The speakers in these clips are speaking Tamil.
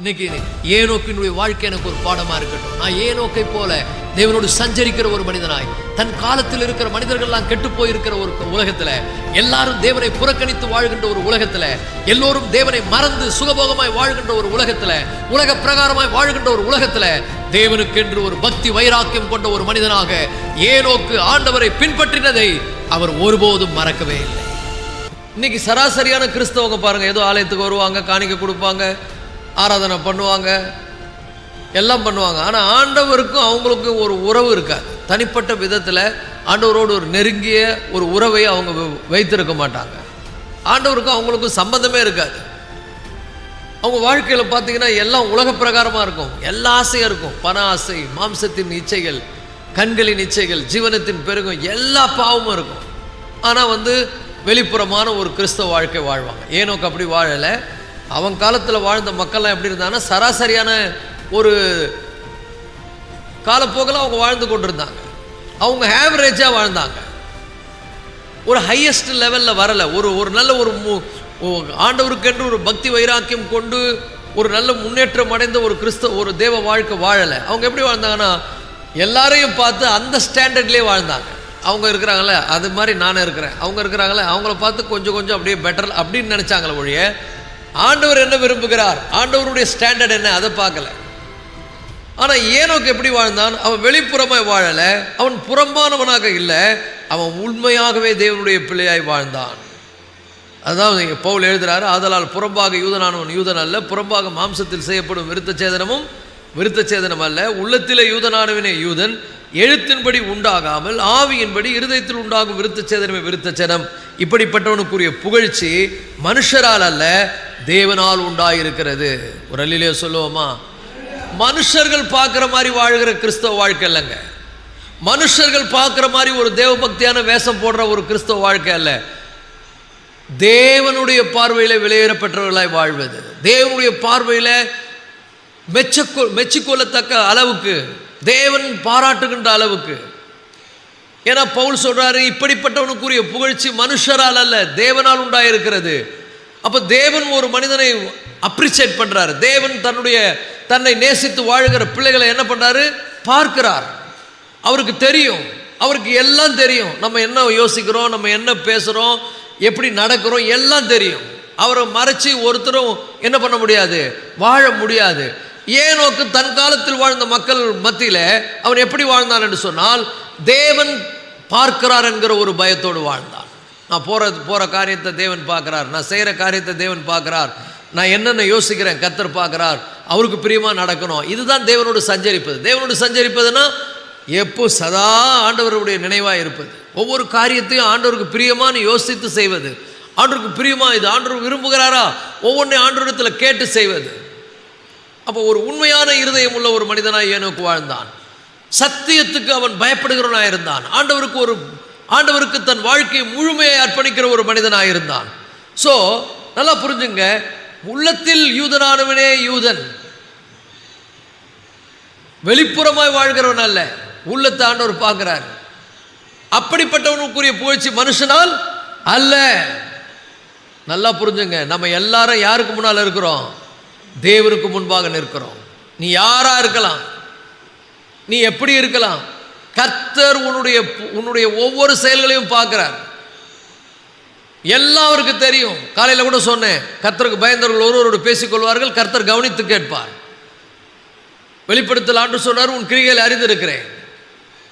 இன்னைக்கு ஏனோக்கினுடைய வாழ்க்கை எனக்கு ஒரு பாடமா இருக்கட்டும். நான் ஏனோக்கை போல தேவனோடு சஞ்சரிக்கிற ஒரு மனிதனாய், தன் காலத்தில் இருக்கிற மனிதர்கள்லாம் கெட்டு போயிருக்கிற ஒரு உலகத்துல, எல்லாரும் தேவனை புறக்கணித்து வாழ்கின்ற ஒரு உலகத்துல, எல்லோரும் தேவனை மறந்து சுகபோகமாய் வாழ்கின்ற ஒரு உலகத்துல, உலக பிரகாரமாய் வாழ்கின்ற ஒரு உலகத்துல, தேவனுக்கென்று ஒரு பக்தி வைராக்கியம் கொண்ட ஒரு மனிதனாக ஏனோக்கு ஆண்டவரை பின்பற்றினதை அவர் ஒருபோதும் மறக்கவே இல்லை. இன்னைக்கு சராசரியான கிறிஸ்தவங்க பாருங்க, ஏதோ ஆலயத்துக்கு வருவாங்க, காணிக்கை கொடுப்பாங்க, ஆராதனை பண்ணுவாங்க, எல்லாம் பண்ணுவாங்க. ஆனால் ஆண்டவருக்கும் அவங்களுக்கும் ஒரு உறவு இருக்காது. தனிப்பட்ட விதத்தில் ஆண்டவரோடு ஒரு நெருங்கிய ஒரு உறவை அவங்க வைத்திருக்க மாட்டாங்க. ஆண்டவருக்கும் அவங்களுக்கும் சம்பந்தமே இருக்காது. அவங்க வாழ்க்கையில் பார்த்தீங்கன்னா எல்லாம் உலக பிரகாரமாக இருக்கும், எல்லா ஆசையும் இருக்கும். பண ஆசை, மாம்சத்தின் இச்சைகள், கண்களின் இச்சைகள், ஜீவனத்தின் பெருகும், எல்லா பாவமும் இருக்கும். ஆனால் வெளிப்புறமான ஒரு கிறிஸ்தவ வாழ்க்கை வாழ்வாங்க. ஏனோக்கு அப்படி வாழலை. அவன் காலத்தில் வாழ்ந்த மக்கள்லாம் எப்படி இருந்தாங்கன்னா சராசரியான ஒரு காலப்போக்கில் அவங்க வாழ்ந்து கொண்டிருந்தாங்க. அவங்க ஆவரேஜாக வாழ்ந்தாங்க, ஒரு ஹையஸ்ட் லெவலில் வரலை. ஒரு நல்ல ஒரு ஆண்டவருக்கென்று ஒரு பக்தி வைராக்கியம் கொண்டு ஒரு நல்ல முன்னேற்றம் அடைந்த ஒரு ஒரு தேவ வாழ்க்கை வாழலை. அவங்க எப்படி வாழ்ந்தாங்கன்னா எல்லாரையும் பார்த்து அந்த ஸ்டாண்டர்ட்லேயே வாழ்ந்தாங்க. அவங்க இருக்கிறாங்களே அது மாதிரி நானே இருக்கிறேன், அவங்க இருக்கிறாங்களே அவங்கள பார்த்து கொஞ்சம் கொஞ்சம் அப்படியே பெட்டர் அப்படின்னு நினச்சாங்களே ஒழிய ஆண்டவர் என்ன விரும்புகிறார், ஆண்டவருடைய ஸ்டாண்டர்ட் என்ன, அதை பார்க்கல. ஆனால் ஏனோக்கு எப்படி வாழ்ந்தான்? அவன் வெளிப்புறமாய் வாழலை, அவன் புறம்பானவனாக இல்லை, அவன் உண்மையாகவே தேவனுடைய பிள்ளையாய் வாழ்ந்தான். அதாவது பவுல் எழுதுகிறாரு, ஆதலால் புறம்பாக யூதனானவன் யூதன் அல்ல, புறம்பாக மாம்சத்தில் செய்யப்படும் விருத்த சேதனமும் விருத்த சேதனம் அல்ல, உள்ளத்திலே யூதனானவனே யூதன், எழுத்தின்படி உண்டாகாமல் ஆவியின்படி இருதயத்தில் உண்டாகும் விருத்த சேதனமே விருத்த சேதனம். இப்படிப்பட்டவனுக்குரிய புகழ்ச்சி மனுஷரால் அல்ல, தேவனால் உண்டாயிருக்கிறது. ஒரு அல்லிலே சொல்லுவோமா? மனுஷர்கள் பார்க்குற மாதிரி வாழ்கிற கிறிஸ்தவ வாழ்க்கை இல்லைங்க. மனுஷர்கள் பார்க்குற மாதிரி ஒரு தேவ பக்தியான வேஷம் போடுற ஒரு கிறிஸ்தவ வாழ்க்கை அல்ல. தேவனுடைய பார்வையில் விலையேற பெற்றவர்களாய் வாழ்வது, தேவனுடைய பார்வையில் மெச்சிக்கொள்ளத்தக்க அளவுக்கு, தேவன் பாராட்டுகின்ற அளவுக்கு. ஏன்னா பவுல் சொல்றாரு, இப்படிப்பட்டவனுக்குரிய புகழ்ச்சி மனுஷரால் அல்ல, தேவனால் உண்டாயிருக்கிறது. அப்போ தேவன் ஒரு மனிதனை அப்ரிஷியேட் பண்றாரு. தேவன் தன்னை நேசித்து வாழ்கிற பிள்ளைகளை என்ன பண்றாரு? பார்க்கிறார். அவருக்கு தெரியும், அவருக்கு எல்லாம் தெரியும். நம்ம என்ன யோசிக்கிறோம், நம்ம என்ன பேசுகிறோம், எப்படி நடக்கிறோம், எல்லாம் தெரியும். அவரை மறைச்சி ஒருத்தரும் என்ன பண்ண முடியாது, வாழ முடியாது. ஏனோக்கு தன் காலத்தில் வாழ்ந்த மக்கள் மத்தியில் அவன் எப்படி வாழ்ந்தான் என்று சொன்னால், தேவன் பார்க்கிறார் என்கிற ஒரு பயத்தோடு வாழ்ந்தான். நான் போகிற காரியத்தை தேவன் பார்க்குறார், நான் செய்கிற காரியத்தை தேவன் பார்க்குறார், நான் என்னென்ன யோசிக்கிறேன் கர்த்தர் பார்க்குறார், அவருக்கு பிரியமாக நடக்கணும். இதுதான் தேவனோடு சஞ்சரிப்பது. தேவனோடு சஞ்சரிப்பதுன்னா எப்போ சதா ஆண்டவருடைய நினைவாக இருப்பது, ஒவ்வொரு காரியத்தையும் ஆண்டவருக்கு பிரியமானு யோசித்து செய்வது, ஆண்டவருக்கு பிரியமா இது ஆண்டவர் விரும்புகிறாரா, ஒவ்வொன்றையும் ஆண்டவரிடத்தில் கேட்டு செய்வது. அப்போ ஒரு உண்மையான இருதயம் உள்ள ஒரு மனிதனாய் ஏனோக்கு வாழ்ந்தான். சத்தியத்துக்கு அவன் பயப்படுகிறவனாக இருந்தான். ஆண்டவருக்கு தன் வாழ்க்கையை முழுமையை அர்ப்பணிக்கிற ஒரு மனிதனாக இருந்தான். ஸோ நல்லா புரிஞ்சுங்க, உள்ளத்தில் யூதனானவனே யூதன், வெளிப்புறமாய் வாழ்கிறவன் அல்ல, உள்ளத்தை ஆண்டவர் பார்க்கிறார். அப்படிப்பட்டவனுக்குரிய புகழ்ச்சி மனுஷனால் அல்ல. நல்லா புரிஞ்சுங்க, நம்ம எல்லாரும் யாருக்கு முன்னால் இருக்கிறோம்? தேவனுக்கு முன்பாக நிற்கிறோம். நீ யாரா இருக்கலாம், நீ எப்படி இருக்கலாம், கர்த்தர் உன்னுடைய ஒவ்வொரு செயல்களையும் பார்க்கிறார். எல்லாம் அவருக்கு தெரியும். காலையில் கூட சொன்னேன், கர்த்தருக்கு பயந்தவர்கள் ஒருவரோடு பேசிக்கொள்வார்கள், கர்த்தர் கவனித்து கேட்பார். வெளிப்படுத்தல் ஆண்டு சொன்னார், உன் கிரிகையில் அறிந்திருக்கிறேன்,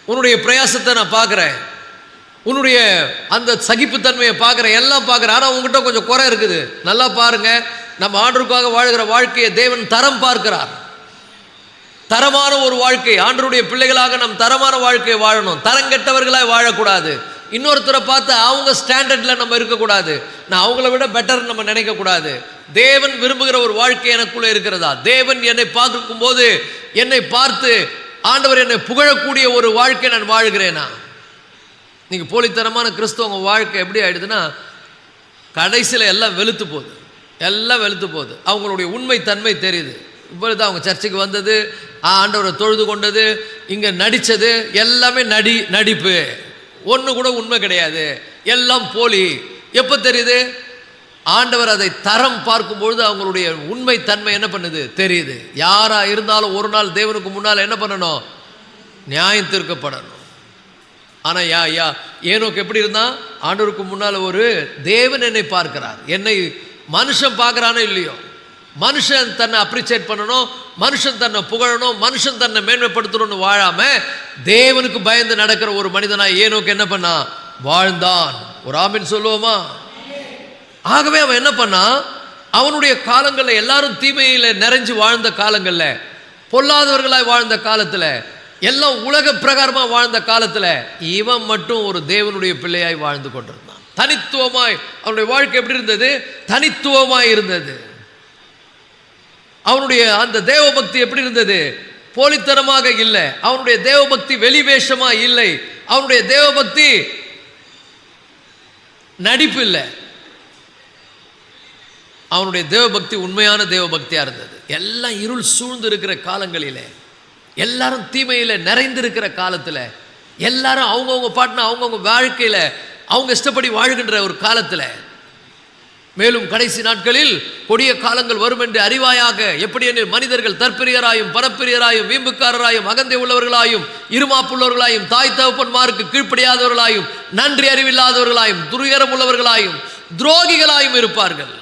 உன்னுடைய பிரயாசத்தை நான் பார்க்குறேன், உன்னுடைய அந்த சகிப்புத்தன்மையை பார்க்குறேன், எல்லாம் பார்க்குறேன். ஆனால் உங்ககிட்ட கொஞ்சம் குறை இருக்குது. நல்லா பாருங்க, நம்ம ஆண்டவருக்காக வாழ்கிற வாழ்க்கையை தேவன் தரம் பார்க்கிறார். தரமான ஒரு வாழ்க்கை, ஆண்டவருடைய பிள்ளைகளாக நம் தரமான வாழ்க்கையை வாழணும். தரங்கெட்டவர்களாய் வாழக்கூடாது. இன்னொருத்தரை பார்த்து அவங்க ஸ்டாண்டர்டில் நம்ம இருக்கக்கூடாது, நான் அவங்கள விட பெட்டர் நம்ம நினைக்கக்கூடாது. தேவன் விரும்புகிற ஒரு வாழ்க்கை எனக்குள்ளே இருக்கிறதா? தேவன் என்னை பார்க்கும் போது என்னை பார்த்து ஆண்டவர் என்னை புகழக்கூடிய ஒரு வாழ்க்கை நான் வாழ்கிறேனா? நீங்கள் போலித்தனமான கிறிஸ்தவங்க வாழ்க்கை எப்படி ஆயிடுதுன்னா, கடைசியில் எல்லாம் வெளுத்து போகுது, எல்லாம் வெளுத்து போகுது. அவங்களுடைய உண்மை தன்மை தெரியுது. இப்பொழுது அவங்க சர்ச்சுக்கு வந்தது, ஆண்டவரை தொழுது கொண்டது, இங்கே நடித்தது எல்லாமே நடிப்பு, ஒன்று கூட உண்மை கிடையாது, எல்லாம் போலி. எப்போ தெரியுது? ஆண்டவர் அதை தரம் பார்க்கும்பொழுது அவங்களுடைய உண்மை தன்மை என்ன பண்ணுது தெரியுது. யாரா இருந்தாலும் ஒரு நாள் தேவனுக்கு முன்னால் என்ன பண்ணணும்? நியாயம் தீர்க்கப்படணும். ஆனால் ஏனோக்கு எப்படி இருந்தால் ஆண்டவருக்கு முன்னால் ஒரு தேவன் என்னை பார்க்கிறார். என்னை மனுஷன் பார்க்குறானோ இல்லையோ, மனுஷன் தன்னை அப்ரிசியேட் பண்ணணும், மனுஷன் தன்னை புகழணும், மனுஷன் தன்னை மேன்மைப்படுத்தணும்னு வாழாம தேவனுக்கு பயந்து நடக்கிற ஒரு மனிதனாய் ஏனோக்கு என்ன பண்ணா? வாழ்ந்தான். ஒரு ஆமீன் சொல்லுவோமா? ஆகவே அவன் என்ன பண்ணா? அவனுடைய காலங்களில் எல்லாரும் தீமையில் நிறைஞ்சு வாழ்ந்த காலங்களில், பொல்லாதவர்களாய் வாழ்ந்த காலத்தில், எல்லாம் உலக பிரகாரமாக வாழ்ந்த காலத்தில் இவன் மட்டும் ஒரு தேவனுடைய பிள்ளையாய் வாழ்ந்து கொண்டிருந்தான். தனித்துவமாய் அவனுடைய வாழ்க்கை எப்படி இருந்தது? தனித்துவமாய் இருந்தது. அவனுடைய அந்த தேவபக்தி எப்படி இருந்தது? போலித்தனமாக இல்லை. அவனுடைய தேவபக்தி வெளிவேஷமா இல்லை. அவனுடைய தேவபக்தி நடிப்பு இல்லை. அவனுடைய தேவபக்தி உண்மையான தேவபக்தியா இருந்தது. எல்லாம் இருள் சூழ்ந்து இருக்கிற காலங்களிலே, எல்லாரும் தீமையில நிறைந்திருக்கிற காலத்தில், எல்லாரும் அவங்கவுங்க பாட்டுனா அவங்கவுங்க வாழ்க்கையில அவங்க இஷ்டப்படி வாழ்கின்ற ஒரு காலத்தில், மேலும் கடைசி நாட்களில் கொடிய காலங்கள் வரும் என்று அறிவாயாக, எப்படி எனில் மனிதர்கள் தற்பிரியராயும் பரப்பிரியராயும் வீம்புக்காரராயும் அகந்தை உள்ளவர்களாயும் இருமாப்புள்ளவர்களாயும் தாய் தகப்பன்மாருக்கு கீழ்ப்படியாதவர்களாயும் நன்றி அறிவில்லாதவர்களாயும் துரியரம் உள்ளவர்களாயும் துரோகிகளாயும் இருப்பார்கள்.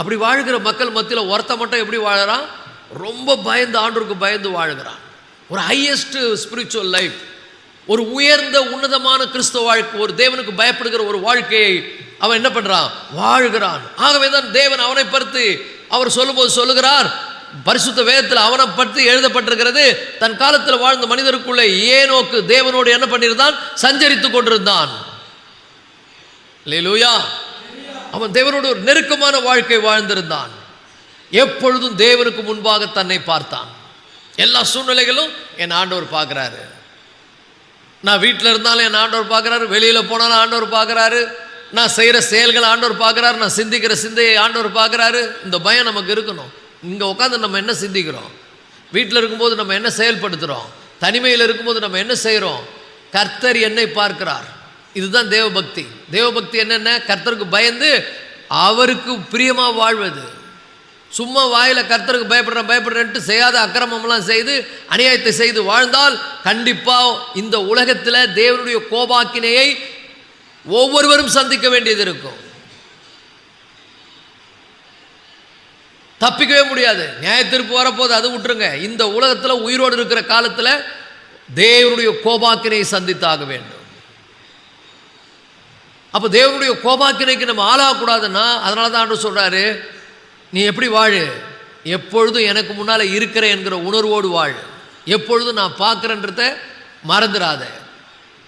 அப்படி வாழ்கிற மக்கள் மத்தியில் ஒருத்த மட்டும் எப்படி வாழறான்? ரொம்ப பயந்து, ஆண்டவருக்கு பயந்து வாழ்கிறான். ஒரு ஹையஸ்ட் ஸ்பிரிச்சுவல் லைஃப், ஒரு உயர்ந்த உன்னதமான கிறிஸ்தவ வாழ்க்கை, ஒரு தேவனுக்கு பயப்படுகிற ஒரு வாழ்க்கையை அவன் என்ன பண்றான்? வாழ்கிறான். ஆகவே தான் தேவன் அவனை பற்றி அவர் சொல்லும்போது சொல்லுகிறார், பரிசுத்த வேதத்தில் அவனை பற்றி எழுதப்பட்டிருக்கிறது, தன் காலத்தில் வாழ்ந்த மனிதருக்குள்ளே ஏனோக்கு தேவனோடு என்ன பண்ணியிருந்தான்? சஞ்சரித்து கொண்டிருந்தான். அல்லேலூயா. அவன் தேவனோடு ஒரு நெருக்கமான வாழ்க்கை வாழ்ந்திருந்தான். எப்பொழுதும் தேவனுக்கு முன்பாக தன்னை பார்த்தான். எல்லா சூழ்நிலைகளும் என் ஆண்டவர் பார்க்கிறாரு. நான் வீட்டில் இருந்தாலும் என் ஆண்டவர் பார்க்கிறாரு, வெளியில் போனாலும் ஆண்டவர் பார்க்கிறாரு, நான் செய்கிற செயல்களை ஆண்டவர் பார்க்கிறாரு, நான் சிந்திக்கிற சிந்தையை ஆண்டவர் பார்க்கிறாரு. இந்த பயம் நமக்கு இருக்கணும். இங்கே உட்காந்து நம்ம என்ன சிந்திக்கிறோம்? வீட்டில் இருக்கும்போது நம்ம என்ன செயல்படுத்துகிறோம்? தனிமையில் இருக்கும்போது நம்ம என்ன செய்கிறோம்? கர்த்தர் என்னை பார்க்கிறார். இதுதான் தேவபக்தி. தேவபக்தி என்னென்ன? கர்த்தருக்கு பயந்து அவருக்கு பிரியமாக வாழ்வது. சும்மா வாயில் கர்த்தருக்கு பயப்படுறேன்ட்டு செய்யாத அக்கிரமம்லாம் செய்து அநியாயத்தை செய்து வாழ்ந்தால் கண்டிப்பாக இந்த உலகத்தில் தேவனுடைய கோபாக்கினையை ஒவ்வொருவரும் சந்திக்க வேண்டியது இருக்கும். தப்பிக்கவே முடியாது. நியாயத்தீர்ப்பு வரப்போது, அது விட்டுருங்க. இந்த உலகத்தில் உயிரோடு இருக்கிற காலத்தில் தேவனுடைய கோபாக்கினையை சந்தித்தாக வேண்டும். அப்போ தேவனுடைய கோபாக்கினைக்கு நம்ம ஆளாகக்கூடாதுன்னா, அதனால தான் ஆண்டவர் சொல்கிறாரு, நீ எப்படி வாழு? எப்பொழுதும் எனக்கு முன்னால் இருக்கிற என்கிற உணர்வோடு வாழ். எப்பொழுதும் நான் பார்க்குறேன்றத மறந்துடாத.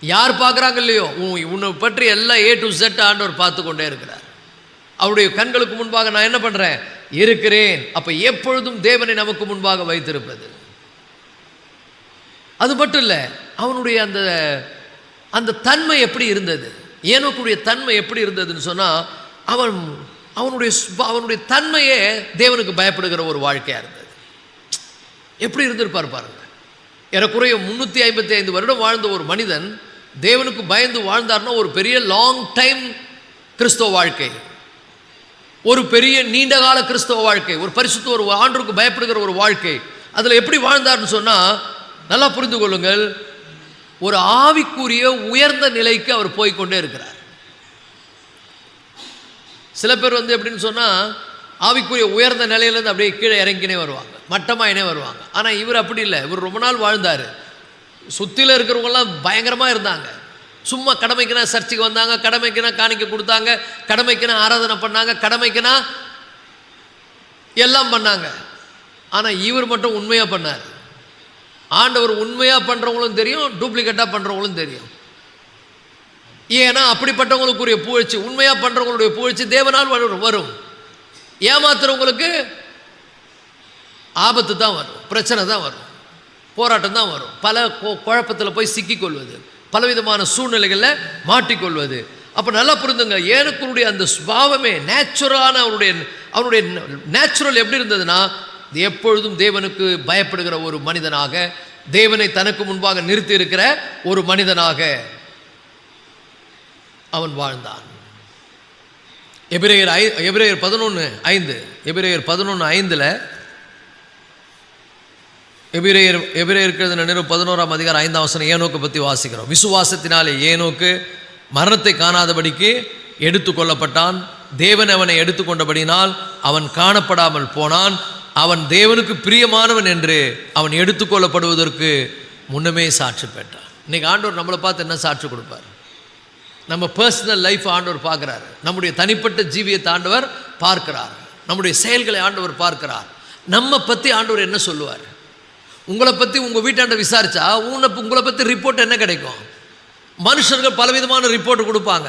யார் பார்க்குறாங்க இல்லையோ, உன்னை பற்றி எல்லாம் A to Z ஆண்டவர் பார்த்து கொண்டே இருக்கிறார். அவருடைய கண்களுக்கு முன்பாக நான் என்ன பண்ணுறேன்? இருக்கிறேன். அப்போ எப்பொழுதும் தேவனை நமக்கு முன்பாக வைத்திருப்பது. அது மட்டும் இல்லை, அவனுடைய அந்த அந்த தன்மை எப்படி இருந்தது? ஏனோக்குடைய தன்மை எப்படி இருந்ததுன்னு சொன்னால், அவனுடைய தன்மையே தேவனுக்கு பயப்படுகிற ஒரு வாழ்க்கையாக இருந்தது. எப்படி இருந்திருப்பார் பாருங்க. ஏறக்குறைய 355 வருடம் வாழ்ந்த ஒரு மனிதன் தேவனுக்கு பயந்து வாழ்ந்தார்னா ஒரு பெரிய லாங் டைம் கிறிஸ்தவ வாழ்க்கை, ஒரு பெரிய நீண்டகால கிறிஸ்தவ வாழ்க்கை, ஒரு பரிசுத்த ஒரு ஆண்டவருக்கு பயப்படுகிற ஒரு வாழ்க்கை. அதில் எப்படி வாழ்ந்தார்னு சொன்னால் நல்லா புரிந்து கொள்ளுங்கள். ஒரு ஆவிக்குரிய உயர்ந்த நிலைக்கு அவர் போய்கொண்டே இருக்கிறார். சில பேர் எப்படின்னு சொன்னால் ஆவிக்குரிய உயர்ந்த நிலையிலேருந்து அப்படியே கீழே இறங்கினே வருவாங்க, மட்டமாயினே வருவாங்க. ஆனால் இவர் அப்படி இல்லை. இவர் ரொம்ப நாள் வாழ்ந்தார். சுற்றியில் இருக்கிறவங்கெல்லாம் பயங்கரமாக இருந்தாங்க. சும்மா கடமைக்குனா சர்ச்சுக்கு வந்தாங்க, கடமைக்குனா காணிக்க கொடுத்தாங்க, கடமைக்குனா ஆராதனை பண்ணாங்க, கடமைக்குனா எல்லாம் பண்ணாங்க. ஆனால் இவர் மட்டும் உண்மையாக பண்ணார். ஆண்டவர் உண்மையாக பண்ணுறவங்களும் தெரியும், டூப்ளிகேட்டாக பண்ணுறவங்களும் தெரியும். ஏன்னா அப்படிப்பட்டவங்களுக்குரிய புகழ்ச்சி, உண்மையாக பண்ணுறவங்களுடைய புகழ்ச்சி தேவனால் வரும். ஏமாத்துறவங்களுக்கு ஆபத்து தான் வரும், பிரச்சனை தான் வரும், போராட்டம் தான் வரும், பல குழப்பத்தில் போய் சிக்கிக்கொள்வது, பலவிதமான சூழ்நிலைகளில் மாட்டிக்கொள்வது. அப்போ நல்லா புரிந்துங்க, ஏனோக்குடைய அந்த சுபாவமே நேச்சுரலான அவருடைய நேச்சுரல் எப்படி இருந்ததுன்னா, எப்பொழுதும் தேவனுக்கு பயப்படுகிற ஒரு மனிதனாக, தேவனை தனக்கு முன்பாக நிறுத்தி இருக்கிற ஒரு மனிதனாக அவன் வாழ்ந்தான். எபிரேயர் 11:5 எபிரேயர் 11:5 எபிரேயருக்கு எழுதின நிருபம் 11ஆம் அதிகாரம் 5ஆம் வசனம் ஏனோக்கை பற்றி வாசிக்கிறோம். விசுவாசத்தினாலே ஏனோக்கு மரணத்தை காணாதபடிக்கு எடுத்துக்கொள்ளப்பட்டான். தேவன் அவனை எடுத்துக்கொண்டபடினால் அவன் காணப்படாமல் போனான். அவன் தேவனுக்கு பிரியமானவன் என்று அவன் எடுத்துக்கொள்ளப்படுவதற்கு முன்னமே சாட்சி பெற்றான். இன்னைக்கு ஆண்டவர் நம்மளை பார்த்து என்ன சாட்சி கொடுப்பார்? நம்ம பர்சனல் லைஃப் ஆண்டவர் பார்க்குறாரு. நம்முடைய தனிப்பட்ட ஜீவியத்தை ஆண்டவர் பார்க்கிறார். நம்முடைய செயல்களை ஆண்டவர் பார்க்கிறார். நம்ம பற்றி ஆண்டவர் என்ன சொல்லுவார்? உங்களை பற்றி உங்கள் வீட்டாண்ட விசாரிச்சா உங்களை பற்றி ரிப்போர்ட் என்ன கிடைக்கும்? மனுஷர்கள் பலவிதமான ரிப்போர்ட் கொடுப்பாங்க,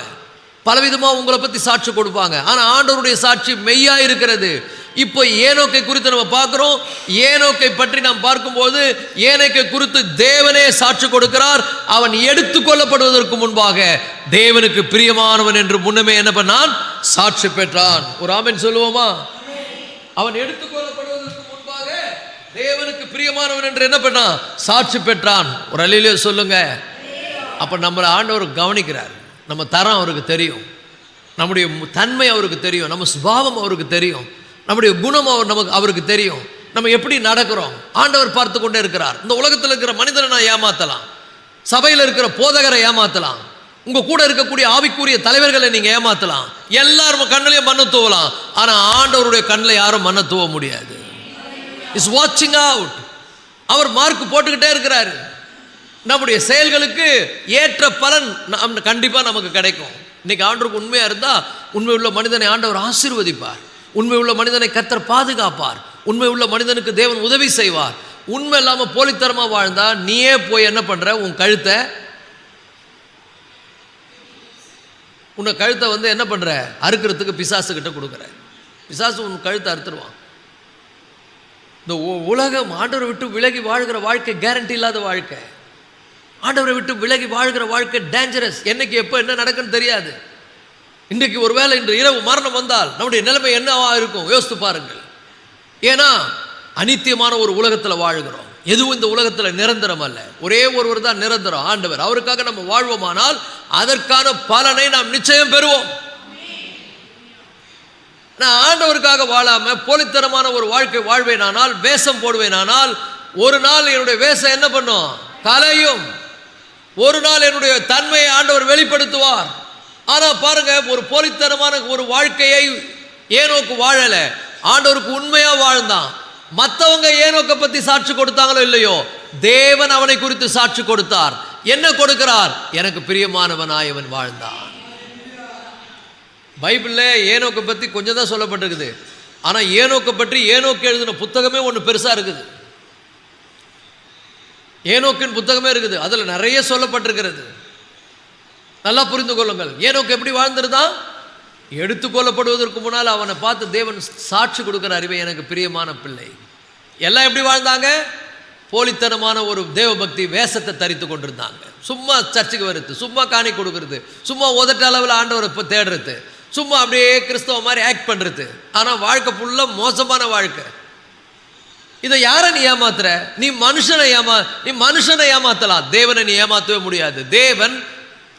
பலவிதமாக உங்களை பற்றி சாட்சி கொடுப்பாங்க. ஆனால் ஆண்டவருடைய சாட்சி மெய்யா இருக்கிறது. இப்போ ஏனோக்கை குறித்து நம்ம பார்க்குறோம். ஏனோக்கை பற்றி நாம் பார்க்கும்போது ஏனோக்கை குறித்து தேவனே சாட்சி கொடுக்கிறார். அவன் எடுத்துக்கொள்ளப்படுவதற்கு முன்பாக தேவனுக்கு பிரியமானவன் என்று முன்னமே என்ன பண்ணான்? சாட்சி பெற்றான். ஒரு ஆமென் சொல்லுவோமா? அவன் எடுத்துக்கொள்ளப்படுவதற்கு முன்பாக தேவனுக்கு பிரியமானவன் என்று என்ன பண்ணான்? சாட்சி பெற்றான். ஒரு அல்லேலூயா சொல்லுங்க. அப்போ நம்மளை ஆண்டவர் கவனிக்கிறார். நம்ம தரம் அவருக்கு தெரியும், நம்முடைய தன்மை அவருக்கு தெரியும், நம்ம சுபாவம் அவருக்கு தெரியும், நம்முடைய குணம் அவருக்கு தெரியும். நம்ம எப்படி நடக்கிறோம் ஆண்டவர் பார்த்து கொண்டே இருக்கிறார். இந்த உலகத்தில் இருக்கிற மனிதனை நான் ஏமாற்றலாம், சபையில் இருக்கிற போதகரை ஏமாற்றலாம், உங்கள் கூட இருக்கக்கூடிய ஆவிக்குரிய தலைவர்களை நீங்கள் ஏமாற்றலாம், எல்லாரும் கண்ணிலையும் மண்ணை தூவலாம். ஆனால் ஆண்டவருடைய கண்ணில் யாரும் மண்ணை தூவ முடியாது. இஸ் வாட்சிங் அவுட். அவர் மார்க் போட்டுக்கிட்டே இருக்கிறாரு. நம்முடைய செயல்களுக்கு ஏற்ற பலன் கண்டிப்பாக நமக்கு கிடைக்கும். இன்னைக்கு ஆண்டவருக்கு உண்மையாக இருந்தால் உண்மை உள்ள மனிதனை ஆண்டவர் ஆசீர்வதிப்பார். உண்மை உள்ள மனிதனை கர்த்தர் பாதுகாப்பார். உண்மை உள்ள மனிதனுக்கு தேவன் உதவி செய்வார். உண்மை இல்லாமல் போலித்தரமாக வாழ்ந்தா நீயே போய் என்ன பண்ணுற? உன் கழுத்தை என்ன பண்ணுற? அறுக்கிறதுக்கு பிசாசுக்கிட்ட கொடுக்குற. பிசாசு உன் கழுத்தை அறுத்துருவான். இந்த உலகம் ஆண்டவரை விட்டு விலகி வாழ்கிற வாழ்க்கை கேரண்டி இல்லாத வாழ்க்கை. ஆண்டவரை விட்டு விலகி வாழ்கிற வாழ்க்கை டேஞ்சரஸ். என்னைக்கு எப்போ என்ன நடக்குன்னு தெரியாது. இன்றைக்கு ஒருவேளை இன்று இரவு மரணம் வந்தால் நம்முடைய நிலைமை என்னவா இருக்கும்? யோசித்து பாருங்கள். ஏன்னா அனித்தியமான ஒரு உலகத்தில் வாழ்கிறோம். எதுவும் இந்த உலகத்தில் நிரந்தரம் அல்ல. ஒரே ஒருவர் தான் நிரந்தரம், ஆண்டவர். அவருக்காக நம்ம வாழ்வோமானால் அதற்கான பலனை நாம் நிச்சயம் பெறுவோம். நான் ஆண்டவருக்காக வாழாம போலித்தனமான ஒரு வாழ்க்கை வாழ்வேனானால், வேஷம் போடுவேனானால், ஒரு நாள் என்னுடைய வேஷம் என்ன பண்ணும்? கலையும். ஒரு நாள் என்னுடைய தன்மையை ஆண்டவர் வெளிப்படுத்துவார். ஆனால் பாருங்க, ஒரு போலித்தனமான ஒரு வாழ்க்கையை ஏனோக்கு வாழலை, ஆண்டவருக்கு உண்மையாக வாழ்ந்தான். மற்றவங்க ஏனோக்கை பற்றி சாட்சி கொடுத்தாங்களோ இல்லையோ, தேவன் அவனை குறித்து சாட்சி கொடுத்தார். என்ன கொடுக்கிறார்? எனக்கு பிரியமானவனாயவன் வாழ்ந்தான். பைபிளில் ஏனோக்கை பற்றி கொஞ்சம் தான் சொல்லப்பட்டிருக்குது. ஆனால் ஏனோக்கை பற்றி ஏனோக்கு எழுதின புத்தகமே ஒன்று பெருசாக இருக்குது. ஏனோக்கின் புத்தகமே இருக்குது. அதில் நிறைய சொல்லப்பட்டிருக்கிறது. நல்லா புரிந்து கொள்ளுங்கள். ஏனோக்கு எப்படி வாழ்ந்திருந்தான்? எடுத்துக்கொள்ளப்படுவதற்கு முன்னால் அவனை பார்த்து தேவன் சாட்சி கொடுக்கிறார், இவன் எனக்கு பிரியமான பிள்ளை. எல்லாம் எப்படி வாழ்ந்தாங்க? போலித்தனமான ஒரு தேவபக்தி வேஷத்தை தரித்து கொண்டிருந்தாங்க. சும்மா சர்ச்சுக்கு வருது, சும்மா காணி கொடுக்கறது, சும்மா உதட்ட அளவில் ஆண்டவரை இப்போ தேடுறது, சும்மா அப்படியே கிறிஸ்தவ மாதிரி ஆக்ட் பண்ணுறது. ஆனால் வாழ்க்கை ஃபுல்லாக மோசமான வாழ்க்கை. இதை யாரை நீ ஏமாத்துற? நீ மனுஷனை ஏமாத்தலாம், தேவனை நீ ஏமாற்றவே முடியாது. தேவன்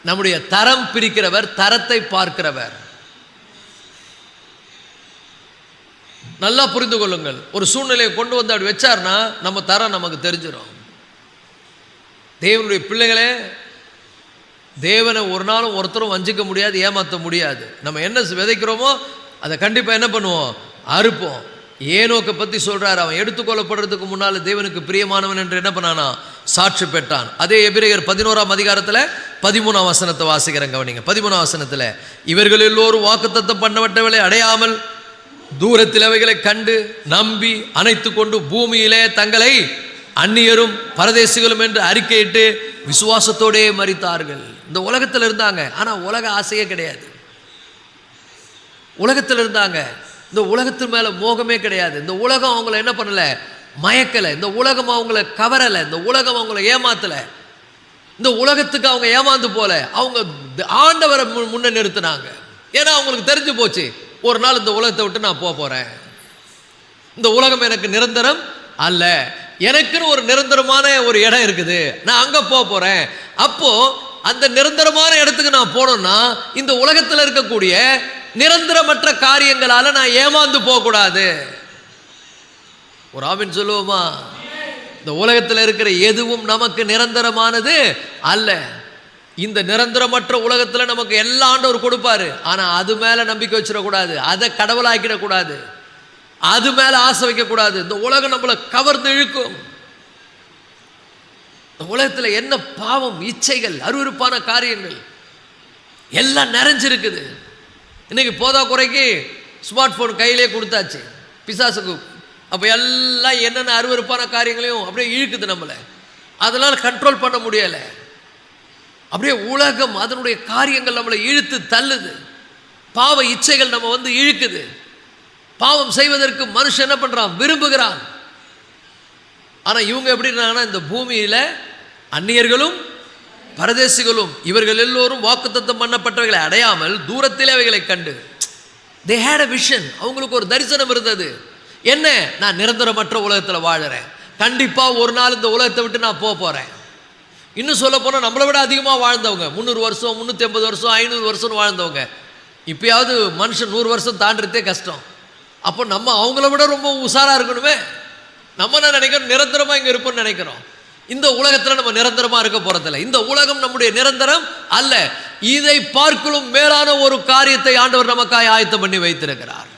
நம்முடைய தரம் பிரிக்கிறவர், தரத்தை பார்க்கிறவர். நல்லா புரிந்து கொள்ளுங்கள். ஒரு சூழ்நிலையை கொண்டு வந்து அப்படி வச்சார்னா நம்ம தரம் நமக்கு தெரிஞ்சிடும். தேவனுடைய பிள்ளைகளே, தேவனை ஒரு நாளும் ஒருத்தரும் வஞ்சிக்க முடியாது, ஏமாற்ற முடியாது. நம்ம என்ன விதைக்கிறோமோ அதை கண்டிப்பாக என்ன பண்ணுவோம்? அறுப்போம். ஏனோக்கை பற்றி சொல்கிறார், அவன் எடுத்துக்கொள்ளப்படுறதுக்கு முன்னால் தேவனுக்கு பிரியமானவன் என்று என்ன பண்ணானா? சாட்சி பெற்றான். அதே எபிரேயர் 11ஆம் அதிகாரத்தில் 13ஆம் வசனத்தை வாசிக்கிறேன், கவனிங்க. 13ஆம் வசனத்தில், இவர்கள் எல்லோரும் வாக்குத்தத்தம் பண்ணப்பட்டவளை அடையாமல் தூரத்தில் அவைகளை கண்டு நம்பி அணைத்து கொண்டு பூமியிலே தங்களை அந்நியரும் பரதேசிகளும் என்று அறிக்கையிட்டு விசுவாசத்தோடே மரித்தார்கள். இந்த உலகத்தில் இருந்தாங்க, ஆனால் உலக ஆசையே கிடையாது. உலகத்தில் இருந்தாங்க, இந்த உலகத்தின் மேலே மோகமே கிடையாது. இந்த உலகம் அவங்கள என்ன பண்ணலை? மயக்கலை. இந்த உலகம் அவங்கள கவரலை. இந்த உலகம் அவங்கள ஏமாத்தலை. இந்த உலகத்துக்கு அவங்க ஏமாந்து போல, அவங்க ஆண்டவரை முன்ன நிறுத்தினாங்க. ஏன்னா அவங்களுக்கு தெரிஞ்சு போச்சு, ஒரு நாள் இந்த உலகத்தை விட்டு நான் போகிறேன், இந்த உலகம் எனக்கு நிரந்தரம் அல்ல, எனக்குன்னு ஒரு நிரந்தரமான ஒரு இடம் இருக்குது, நான் அங்கே போகிறேன். அப்போது அந்த நிரந்தரமான இடத்துக்கு நான் போனோம்னா இந்த உலகத்தில் இருக்கக்கூடிய நிரந்தரமற்ற காரியங்களால நான் ஏமாந்து போக கூடாது. ஒரு ஆமென் சொல்லுவோமா? இந்த உலகத்தில் இருக்கிற எதுவும் நமக்கு நிரந்தரமானது அல்ல. இந்த நிரந்தரமற்ற உலகத்தில் நமக்கு எல்லா ஆண்டவர் கொடுப்பாரு. ஆனால் அது மேலே நம்பிக்கை வச்சிடக்கூடாது, அதை கடவுளாக்கிடக்கூடாது, அது மேலே ஆசை வைக்கக்கூடாது. இந்த உலகம் நம்மளை கவர்ந்து இழுக்கும். இந்த உலகத்தில் என்ன பாவம், இச்சைகள், அருவருப்பான காரியங்கள் எல்லாம் நிறைஞ்சிருக்குது. இன்னைக்கு போதா குறைக்கு ஸ்மார்ட் ஃபோன் கையிலே கொடுத்தாச்சு பிசாசுக்கு. அப்போ எல்லாம் என்னென்ன அருவருப்பான காரியங்களையும் அப்படியே இழுக்குது நம்மளை. அதனால் கண்ட்ரோல் பண்ண முடியலை. அப்படியே உலகம் அதனுடைய காரியங்கள் நம்மளை இழுத்து தள்ளுது. பாவ இச்சைகள் நம்ம வந்து இழுக்குது. பாவம் செய்வதற்கு மனுஷன் என்ன பண்ணுறான்? விரும்புகிறான். ஆனால் இவங்க எப்படி இருந்தாங்கன்னா, இந்த பூமியில் அந்நியர்களும் பரதேசிகளும் இவர்கள் எல்லோரும் வாக்குத்தத்தம் பண்ணப்பட்டவைகளை அடையாமல் தூரத்திலே அவைகளை கண்டு they had a vision. அவங்களுக்கு ஒரு தரிசனம் இருந்தது. என்ன? நான் நிரந்தரமற்ற உலகத்தில் வாழுறேன், கண்டிப்பாக ஒரு நாள் இந்த உலகத்தை விட்டு நான் போகிறேன். இன்னும் சொல்ல போனால் நம்மளை விட அதிகமாக வாழ்ந்தவங்க, 300 வருஷம் 350 வருஷம் 500 வருஷம்னு வாழ்ந்தவங்க, இப்போயாவது மனுஷன் 100 வருஷம் தாண்டதே கஷ்டம். அப்போ நம்ம அவங்கள விட ரொம்ப உஷாராக இருக்கணுமே. நம்ம என்ன நினைக்கிறோம்? நிரந்தரமாக இங்கே இருப்போம்னு நினைக்கிறோம். இந்த உலகத்தில் நம்ம நிரந்தரமாக இருக்க போகிறதில்ல. இந்த உலகம் நம்முடைய நிரந்தரம் அல்ல. இதை பார்க்கலும் மேலான ஒரு காரியத்தை ஆண்டவர் நமக்காக ஆயத்தம் பண்ணி வைத்திருக்கிறார்.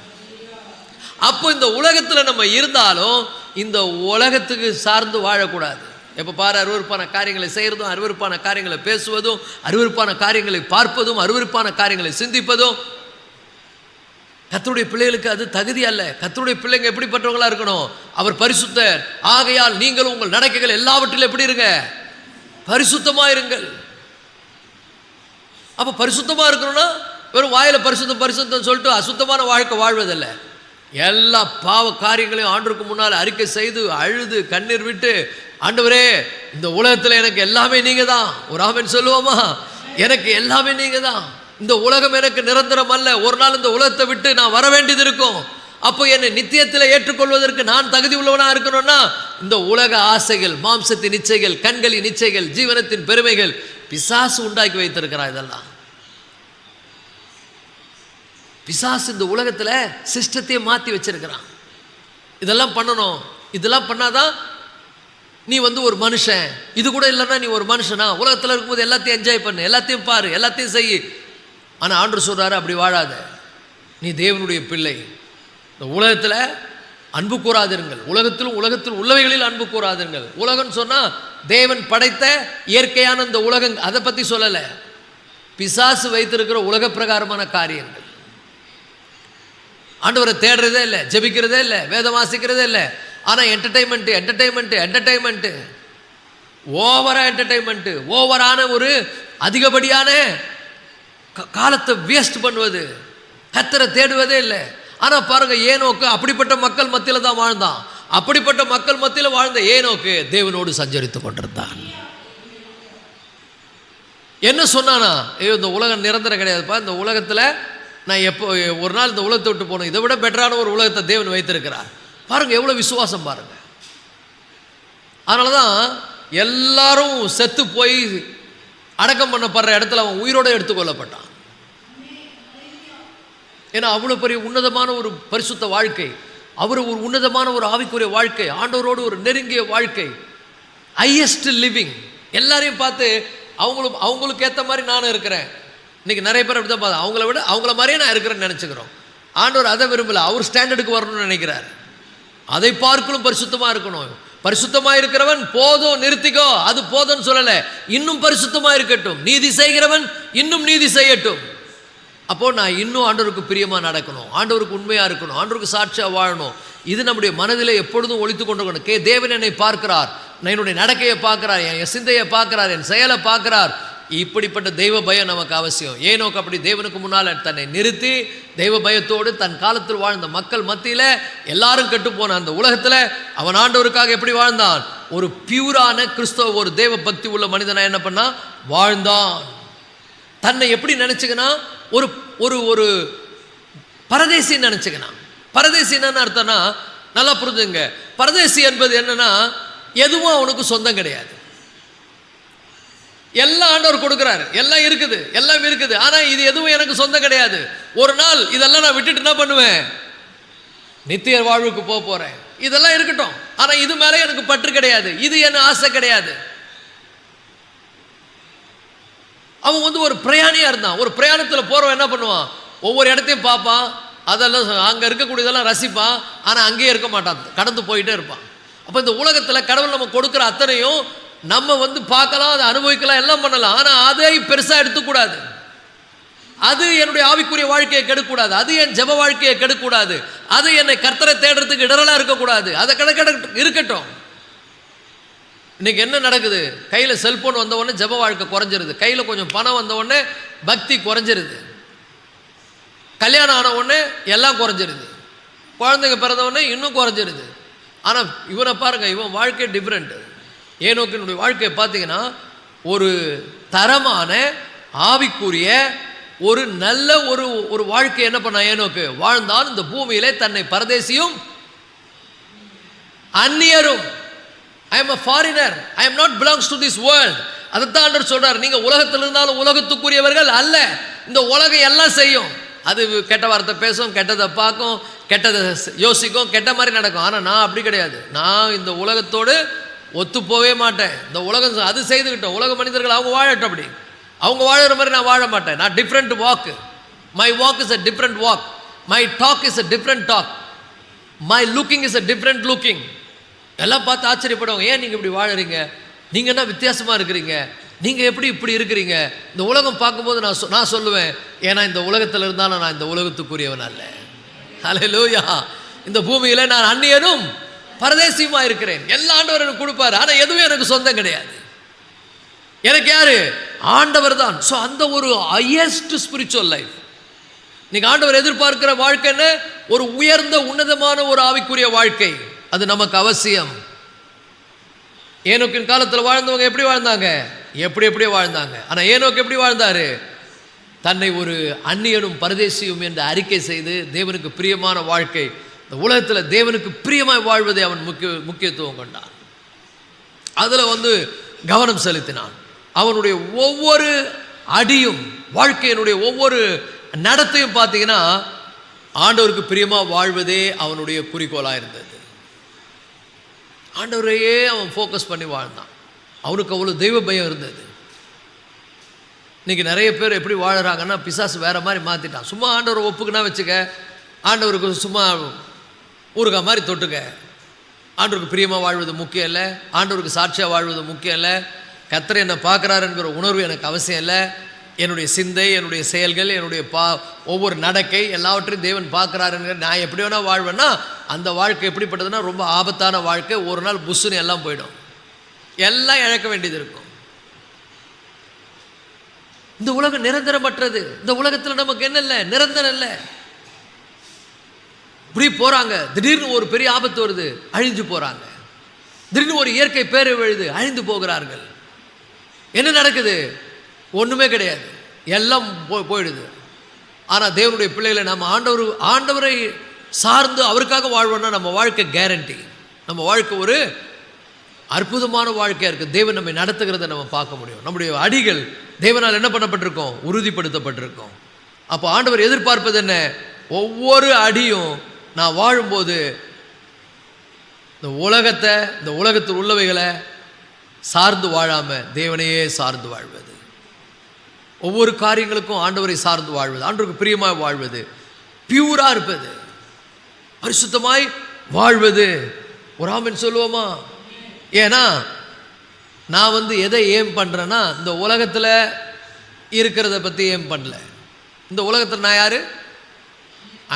அப்போ இந்த உலகத்தில் நம்ம இருந்தாலும் இந்த உலகத்துக்கு சார்ந்து வாழக்கூடாது. எப்போ பாரு அருவருப்பான காரியங்களை செய்கிறதும், அருவருப்பான காரியங்களை பேசுவதும், அருவருப்பான காரியங்களை பார்ப்பதும், அருவருப்பான காரியங்களை சிந்திப்பதும் கர்த்தருடைய பிள்ளைகளுக்கு அது தகுதி அல்ல. கர்த்தருடைய பிள்ளைங்க எப்படிப்பட்டவங்களா இருக்கணும்? அவர் பரிசுத்தர், ஆகையால் நீங்களும் உங்கள் நடக்கைகள் எல்லாவற்றிலும் எப்படி இருங்க? பரிசுத்தமாக இருங்கள். அப்போ பரிசுத்தமாக இருக்கணும்னா வெறும் வாயில் பரிசுத்தம் பரிசுத்தம் சொல்லிட்டு அசுத்தமான வாழ்க்கை வாழ்வதில்லை. எல்லா பாவ காரியங்களையும் ஆண்டவருக்கு முன்னால் அறிக்கை செய்து அழுது கண்ணீர் விட்டு, ஆண்டவரே இந்த உலகத்தில் எனக்கு எல்லாமே நீங்கள் தான். ஒரு ஆமென் சொல்லுவோமா? எனக்கு எல்லாமே நீங்கள் தான். இந்த உலகம் எனக்கு நிரந்தரம் அல்ல. ஒரு நாள் இந்த உலகத்தை விட்டு நான் வர வேண்டியது இருக்கும். அப்போ என்னை நித்தியத்தில் ஏற்றுக்கொள்வதற்கு நான் தகுதி உள்ளவனாக இருக்கணும்னா இந்த உலக ஆசைகள், மாம்சத்தின் இச்சைகள், கண்களின் இச்சைகள், ஜீவனத்தின் பெருமைகள் பிசாசு உண்டாக்கி வைத்திருக்கிறான். இதெல்லாம் பிசாசு இந்த உலகத்தில் சிஸ்டத்தையே மாற்றி வச்சிருக்கிறான். இதெல்லாம் பண்ணணும், இதெல்லாம் பண்ணாதான் நீ வந்து ஒரு மனுஷன். இது கூட இல்லைன்னா நீ ஒரு மனுஷனா? உலகத்தில் இருக்கும்போது எல்லாத்தையும் என்ஜாய் பண்ணு, எல்லாத்தையும் பாரு, எல்லாத்தையும் செய். ஆனால் ஆண்டவர் சொல்கிறாரு, அப்படி வாழாத. நீ தேவனுடைய பிள்ளை. இந்த உலகத்தில் அன்பு கூறாதிருங்கள், உலகத்தில் உள்ளவைகளில் அன்பு கூறாதிருங்கள். உலகம்னு சொன்னால் தேவன் படைத்த இயற்கையான இந்த உலகம், அதை பற்றி சொல்லலை. பிசாசு வைத்திருக்கிற உலக பிரகாரமான காரியங்கள். ஆண்டவரை தேடுறதே இல்லை, ஜெபிக்கிறதே இல்லை, வேதம் வாசிக்கிறதே இல்லை. ஆனால் என்டர்டைன்மெண்ட்டு ஓவரான ஒரு அதிகப்படியான காலத்தை வேஸ்ட் பண்ணுவது, கர்த்தரை தேடுவதே இல்லை. ஆனால் பாருங்க, ஏனோக்கு அப்படிப்பட்ட மக்கள் மத்தியில் தான் வாழ்ந்தான். அப்படிப்பட்ட மக்கள் மத்தியில் வாழ்ந்த ஏனோக்கு தேவனோடு சஞ்சரித்து கொண்டிருந்தான். என்ன சொன்னானா? ஐயோ இந்த உலகம் நிரந்தரம் கிடையாதுப்பா, இந்த உலகத்தில் நான் எப்போ ஒரு நாள் இந்த உலகத்தை விட்டு போகணும், இதை விட பெட்டரான ஒரு உலகத்தை தேவன் வைத்திருக்கிறார். பாருங்க எவ்வளோ விசுவாசம் பாருங்க. அதனால தான் எல்லாரும் செத்து போய் அடக்கம் பண்ணப்படுற இடத்துல அவன் உயிரோடு எடுத்துக்கொள்ளப்பட்டான். ஏன்னா அவ்வளோ பெரிய உன்னதமான ஒரு பரிசுத்த வாழ்க்கை, அவர் ஒரு உன்னதமான ஒரு ஆவிக்குரிய வாழ்க்கை, ஆண்டவரோடு ஒரு நெருங்கிய வாழ்க்கை, ஹையஸ்ட் லிவிங். எல்லாரையும் பார்த்து அவங்களுக்கு ஏற்ற மாதிரி நானும் இருக்கிறேன். இன்றைக்கி நிறைய பேர் அப்படி தான் பார்த்து அவங்கள விட அவங்கள மாதிரியே நான் இருக்கிறேன்னு நினச்சிக்கிறோம். ஆண்டவர் அதை விரும்பலை, அவர் ஸ்டாண்டர்டுக்கு வரணும்னு நினைக்கிறார். அதை பார்க்கணும் பரிசுத்தமாக இருக்கணும். பரிசுத்தமாக இருக்கிறவன் போதும் நிறுத்திக்கோ, அது போதும்னு சொல்லலை, இன்னும் பரிசுத்தமாக இருக்கட்டும். நீதி செய்கிறவன் இன்னும் நீதி செய்யட்டும். அப்போது நான் இன்னும் ஆண்டவருக்கு பிரியமாக நடக்கணும், ஆண்டவருக்கு உண்மையாக இருக்கணும், ஆண்டவருக்கு சாட்சியாக வாழணும். இது நம்முடைய மனதில் எப்பொழுதும் ஒழித்து கொண்டிருக்கணும். தேவன் என்னை பார்க்கிறார், நான் என்னுடைய நடக்கையை பார்க்கிறார், என் சிந்தையை பார்க்கிறார், என் செயலை பார்க்கிறார். இப்படிப்பட்ட தெய்வ பயம் நமக்கு அவசியம். ஏனோக்கு அப்படி தேவனுக்கு முன்னால் தன்னை நிறுத்தி தெய்வ பயத்தோடு தன் காலத்தில் வாழ்ந்த மக்கள் மத்தியில் எல்லாரும் கெட்டு போன அந்த உலகத்தில் அவன் ஆண்டவருக்காக எப்படி வாழ்ந்தான்? ஒரு பியூரான கிறிஸ்தவ, ஒரு தேவ பக்தி உள்ள மனிதனா என்ன பண்ணா? வாழ்ந்தான். தன்னை எப்படி நினச்சிக்கனா? ஒரு ஒரு ஒரு பரதேசின்னு நினச்சிக்கனா. பரதேசி என்னன்னு அர்த்தம்னா, நல்லா புரிஞ்சுங்க, பரதேசி என்பது என்னன்னா எதுவும் அவனுக்கு சொந்தம் கிடையாது. எல்லாம் ஆண்டவர் கொடுக்குறாரு, எல்லாம் இருக்குது, எல்லாம் இருக்குது. ஆனால் இது எதுவும் எனக்கு சொந்தம் கிடையாது. ஒரு நாள் இதெல்லாம் நான் விட்டுட்டு என்ன பண்ணுவேன்? நித்திய வாழ்வுக்கு போக போகிறேன். இதெல்லாம் இருக்கட்டும், ஆனால் இது மேலே எனக்கு பற்று கிடையாது, இது என்ன ஆசை கிடையாது. அவன் வந்து ஒரு பிரயாணியாக இருந்தான். ஒரு பிரயாணத்தில் போகிறவன் என்ன பண்ணுவான்? ஒவ்வொரு இடத்தையும் பார்ப்பான், அதெல்லாம் அங்கே இருக்கக்கூடியதெல்லாம் ரசிப்பான், ஆனால் அங்கேயே இருக்க மாட்டான், கடந்து போயிட்டே இருப்பான். அப்போ இந்த உலகத்தில் கடவுள் நம்ம கொடுக்குற அத்தனையும் நம்ம வந்து பார்க்கலாம், அதை அனுபவிக்கலாம், எல்லாம் பண்ணலாம். ஆனால் அதை பெருசாக எடுத்துக்கூடாது. அது என்னுடைய ஆவிக்குரிய வாழ்க்கையை கெடுக்கூடாது, அது என் ஜெப வாழ்க்கையை கெடுக்கூடாது, அது என்னை கர்த்தரை தேடுறதுக்கு இடரலாக இருக்கக்கூடாது. அதை இருக்கட்டும். இன்னைக்கு என்ன நடக்குது? கையில் செல்போன் வந்த உடனே ஜெப வாழ்க்கை குறைஞ்சிருது, கையில் கொஞ்சம் பணம் வந்த உடனே பக்தி குறைஞ்சிருது, கல்யாணம் ஆன உடனே எல்லாம் குறைஞ்சிருது, குழந்தைங்க பிறந்த உடனே இன்னும் குறைஞ்சிருது. ஆனால் இவனை பாருங்க, இவன் வாழ்க்கை டிஃப்ரெண்ட். ஏனோக்கினுடைய வாழ்க்கையை பார்த்தீங்கன்னா ஒரு தரமான ஆவிக்குரிய ஒரு நல்ல ஒரு வாழ்க்கை என்ன பண்ண ஏனோக்கு வாழ்ந்தான். இந்த பூமியிலே தன்னை பரதேசியும் அந்நியரும், I am a foreigner, I am not belongs to this world. அதைத்தான் ஆண்டவர் சொல்றார், நீங்க உலகத்தில் இருந்தாலும் உலகத்துக்குரியவர்கள் அல்ல. இந்த உலகம் எல்லாம் செய்யும், அது கெட்ட வார்த்தை பேசும், கெட்டதை பார்க்கும், கெட்டதை யோசிக்கும், கெட்ட மாதிரி நடக்கும். ஆனால் நான் அப்படி கிடையாது. நான் இந்த உலகத்தோடு ஒத்து போவே மாட்டேன். இந்த உலகம் அது செய்துக்கிட்டோம், உலக மனிதர்கள் அவங்க வாழட்டும், அப்படி அவங்க வாழற மாதிரி நான் வாழ மாட்டேன். நான் different walk, my walk is a different walk, my talk is a different talk, my looking is a different looking. எல்லாம் பார்த்து ஆச்சரியப்படுவாங்க, ஏன் நீங்கள் இப்படி வாழறீங்க, நீங்கள் என்ன வித்தியாசமாக இருக்கிறீங்க, நீங்கள் எப்படி இப்படி இருக்கிறீங்க. இந்த உலகம் பார்க்கும்போது நான் சொல்லுவேன், ஏன்னா இந்த உலகத்தில் இருந்தாலும் நான் இந்த உலகத்துக்குரியவன் அல்ல. ஹல்லேலூயா. இந்த பூமியில் நான் அந்நியனும் பரதேசியுமா இருக்கிறேன். எல்லா ஆண்டவர் எனக்கு கொடுப்பாரு, ஆனால் எதுவும் எனக்கு சொந்தம் கிடையாது. எனக்கு யாரு? ஆண்டவர் தான். ஸோ அந்த ஒரு ஹையஸ்ட் ஸ்பிரிச்சுவல் லைஃப் நீங்கள் ஆண்டவர் எதிர்பார்க்கிற வாழ்க்கைன்னு ஒரு உயர்ந்த உன்னதமான ஒரு ஆவிக்குரிய வாழ்க்கை, அது நமக்கு அவசியம். ஏனோக்கின் காலத்தில் வாழ்ந்தவங்க எப்படி வாழ்ந்தாங்க? எப்படியோ வாழ்ந்தாங்க. ஆனால் ஏனோக்கு எப்படி வாழ்ந்தாரு? தன்னை ஒரு அந்நியனும் பரதேசியும் என்று அறிக்கை செய்து தேவனுக்கு பிரியமான வாழ்க்கை, இந்த உலகத்தில் தேவனுக்கு பிரியமாய் வாழ்வதை அவன் முக்கியத்துவம் கொண்டான். அதில் வந்து கவனம் செலுத்தினான். அவனுடைய ஒவ்வொரு அடியும், வாழ்க்கையினுடைய ஒவ்வொரு நடத்தையும் பார்த்தீங்கன்னா ஆண்டவருக்கு பிரியமாக வாழ்வதே அவனுடைய குறிக்கோளாக இருந்தது. ஆண்டவரையே அவன் ஃபோக்கஸ் பண்ணி வாழ்ந்தான். அவனுக்கு அவ்வளோ தெய்வ பயம் இருந்தது. இன்றைக்கி நிறைய பேர் எப்படி வாழறாங்கன்னா, பிசாசு வேறு மாதிரி மாற்றிட்டான். சும்மா ஆண்டவரை ஒப்புக்குன்னா வச்சுக்க, ஆண்டவருக்கு சும்மா ஊருகா மாதிரி தொட்டுக்க. ஆண்டவருக்கு பிரியமாக வாழ்வது முக்கியம் இல்லை, ஆண்டவருக்கு சாட்சியாக வாழ்வது முக்கியம் இல்லை, கர்த்தர் என்னை பார்க்குறாருங்கிற உணர்வு எனக்கு அவசியம் இல்லை. என்னுடைய சிந்தை, என்னுடைய செயல்கள், என்னுடைய ஒவ்வொரு நடக்கை எல்லாவற்றையும் தேவன் பார்க்குறாருங்கிற நான் எப்படி வேணால் வாழ்வேன்னா அந்த வாழ்க்கை எப்படிப்பட்டதுன்னா ரொம்ப ஆபத்தான வாழ்க்கை. ஒரு நாள் புஷ்ஷுன்னு எல்லாம் போயிடும், எல்லாம் இழக்க வேண்டியது இருக்கும். இந்த உலகம் நிரந்தரமற்றது. இந்த உலகத்தில் நமக்கு என்ன இல்லை? நிரந்தரம் இல்லை. இப்படி போகிறாங்க, திடீர்னு ஒரு பெரிய ஆபத்து வருது, அழிஞ்சு போகிறாங்க. திடீர்னு ஒரு இயற்கை பேரை விழுது, அழிந்து போகிறார்கள். என்ன நடக்குது? ஒன்றுமே கிடையாது, எல்லாம் போயிடுது. ஆனால் தேவனுடைய பிள்ளைகளை நம்ம ஆண்டவரை சார்ந்து அவருக்காக வாழ்வோம்னா நம்ம வாழ்க்கை கேரண்டி. நம்ம வாழ்க்கை ஒரு அற்புதமான வாழ்க்கையாக இருக்குது. தேவன் நம்மை நடத்துகிறத நம்ம பார்க்க முடியும். நம்முடைய அடிகள் தேவனால் என்ன பண்ணப்பட்டிருக்கோம்? உறுதிப்படுத்தப்பட்டிருக்கோம். அப்போ ஆண்டவர் எதிர்பார்ப்பது என்ன? ஒவ்வொரு அடியும் நான் வாழும்போது இந்த உலகத்தில் உள்ளவைகளை சார்ந்து வாழாமல் தேவனையே சார்ந்து வாழ்வது, ஒவ்வொரு காரியங்களுக்கும் ஆண்டவரை சார்ந்து வாழ்வது, ஆண்டவருக்கு பிரியமாய் வாழ்வது, பியூராக இருப்பது, பரிசுத்தமாய் வாழ்வது. ஒரு ஆமென் சொல்லுவோமா? ஏன்னா நான் வந்து எதை ஏம் பண்ணுறேன்னா, இந்த உலகத்தில் இருக்கிறத பற்றி ஏம் பண்ணல. இந்த உலகத்தில் நான் யார்?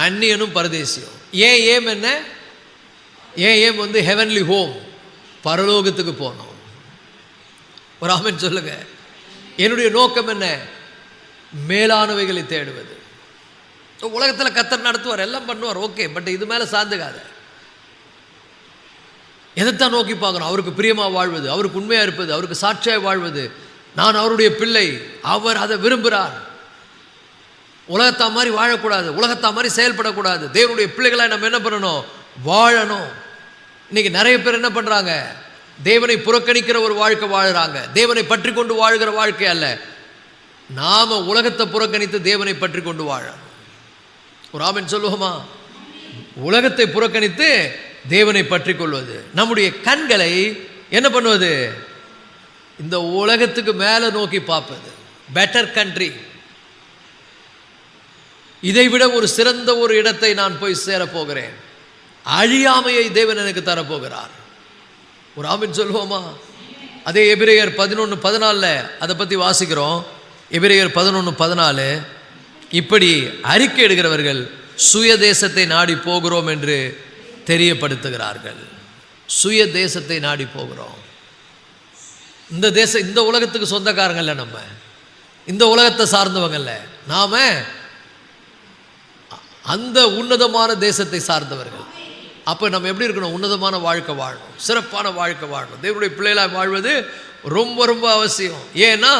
அந்நியனும் பரதேசியும். ஏம் என்ன? ஏம் வந்து ஹெவன்லி ஹோம், பரலோகத்துக்கு போகணும். ஒரு ஆமென் சொல்லுங்க. என்னுடைய நோக்கம் என்ன? மேலானவைகளை தேடுவது. உலகத்தில் கர்த்தர் நடத்துவார், எல்லாம் பண்ணுவார், ஓகே. பட் இது மேலே சார்ந்துக்காத. எதைத்தான் நோக்கி பார்க்கணும்? அவருக்கு பிரியமாக வாழ்வது, அவருக்கு உண்மையாக இருப்பது, அவருக்கு சாட்சியாக வாழ்வது. நான் அவருடைய பிள்ளை, அவர் அதை விரும்புகிறார். உலகத்தா மாதிரி வாழக்கூடாது, உலகத்தா மாதிரி செயல்படக்கூடாது. தேவனுடைய பிள்ளைகளாக நம்ம என்ன பண்ணணும்? வாழணும். இன்றைக்கி நிறைய பேர் என்ன பண்ணுறாங்க? தேவனை புறக்கணிக்கிற ஒரு வாழ்க்கை வாழ்கிறாங்க. தேவனை பற்றி கொண்டு வாழ்கிற வாழ்க்கை அல்ல. நாம உலகத்தை புறக்கணித்து தேவனை பற்றி கொண்டு வாழ ஒரு ஆமென் சொல்லுவோமா? உலகத்தை புறக்கணித்து தேவனை பற்றி கொள்வது. நம்முடைய கண்களை என்ன பண்ணுவது? இந்த உலகத்துக்கு மேலே நோக்கி பார்ப்பது. பெட்டர் கண்ட்ரி, இதைவிட ஒரு சிறந்த ஒரு இடத்தை நான் போய் சேரப்போகிறேன். அழியாமையை தேவன் எனக்கு தரப்போகிறார். ஒரு ஆமென் சொல்லுவோமா? அதே எபிரேயர் 11:14 அதை பற்றி வாசிக்கிறோம். எபிரேயர் 11:14 இப்படி அறிக்கை எடுக்கிறவர்கள் சுய தேசத்தை நாடி போகிறோம் என்று தெரியப்படுத்துகிறார்கள். சுய தேசத்தை நாடி போகிறோம். இந்த தேசம், இந்த உலகத்துக்கு சொந்தக்காரங்க இல்லை, நம்ம இந்த உலகத்தை சார்ந்தவங்க இல்லை, நாம அந்த உன்னதமான தேசத்தை சார்ந்தவர்கள். அப்போ நம்ம எப்படி இருக்கணும்? உன்னதமான வாழ்க்கை வாழணும், சிறப்பான வாழ்க்கை வாழணும். தேவனுடைய பிள்ளைகளாக வாழ்வது ரொம்ப ரொம்ப அவசியம். ஏன்னா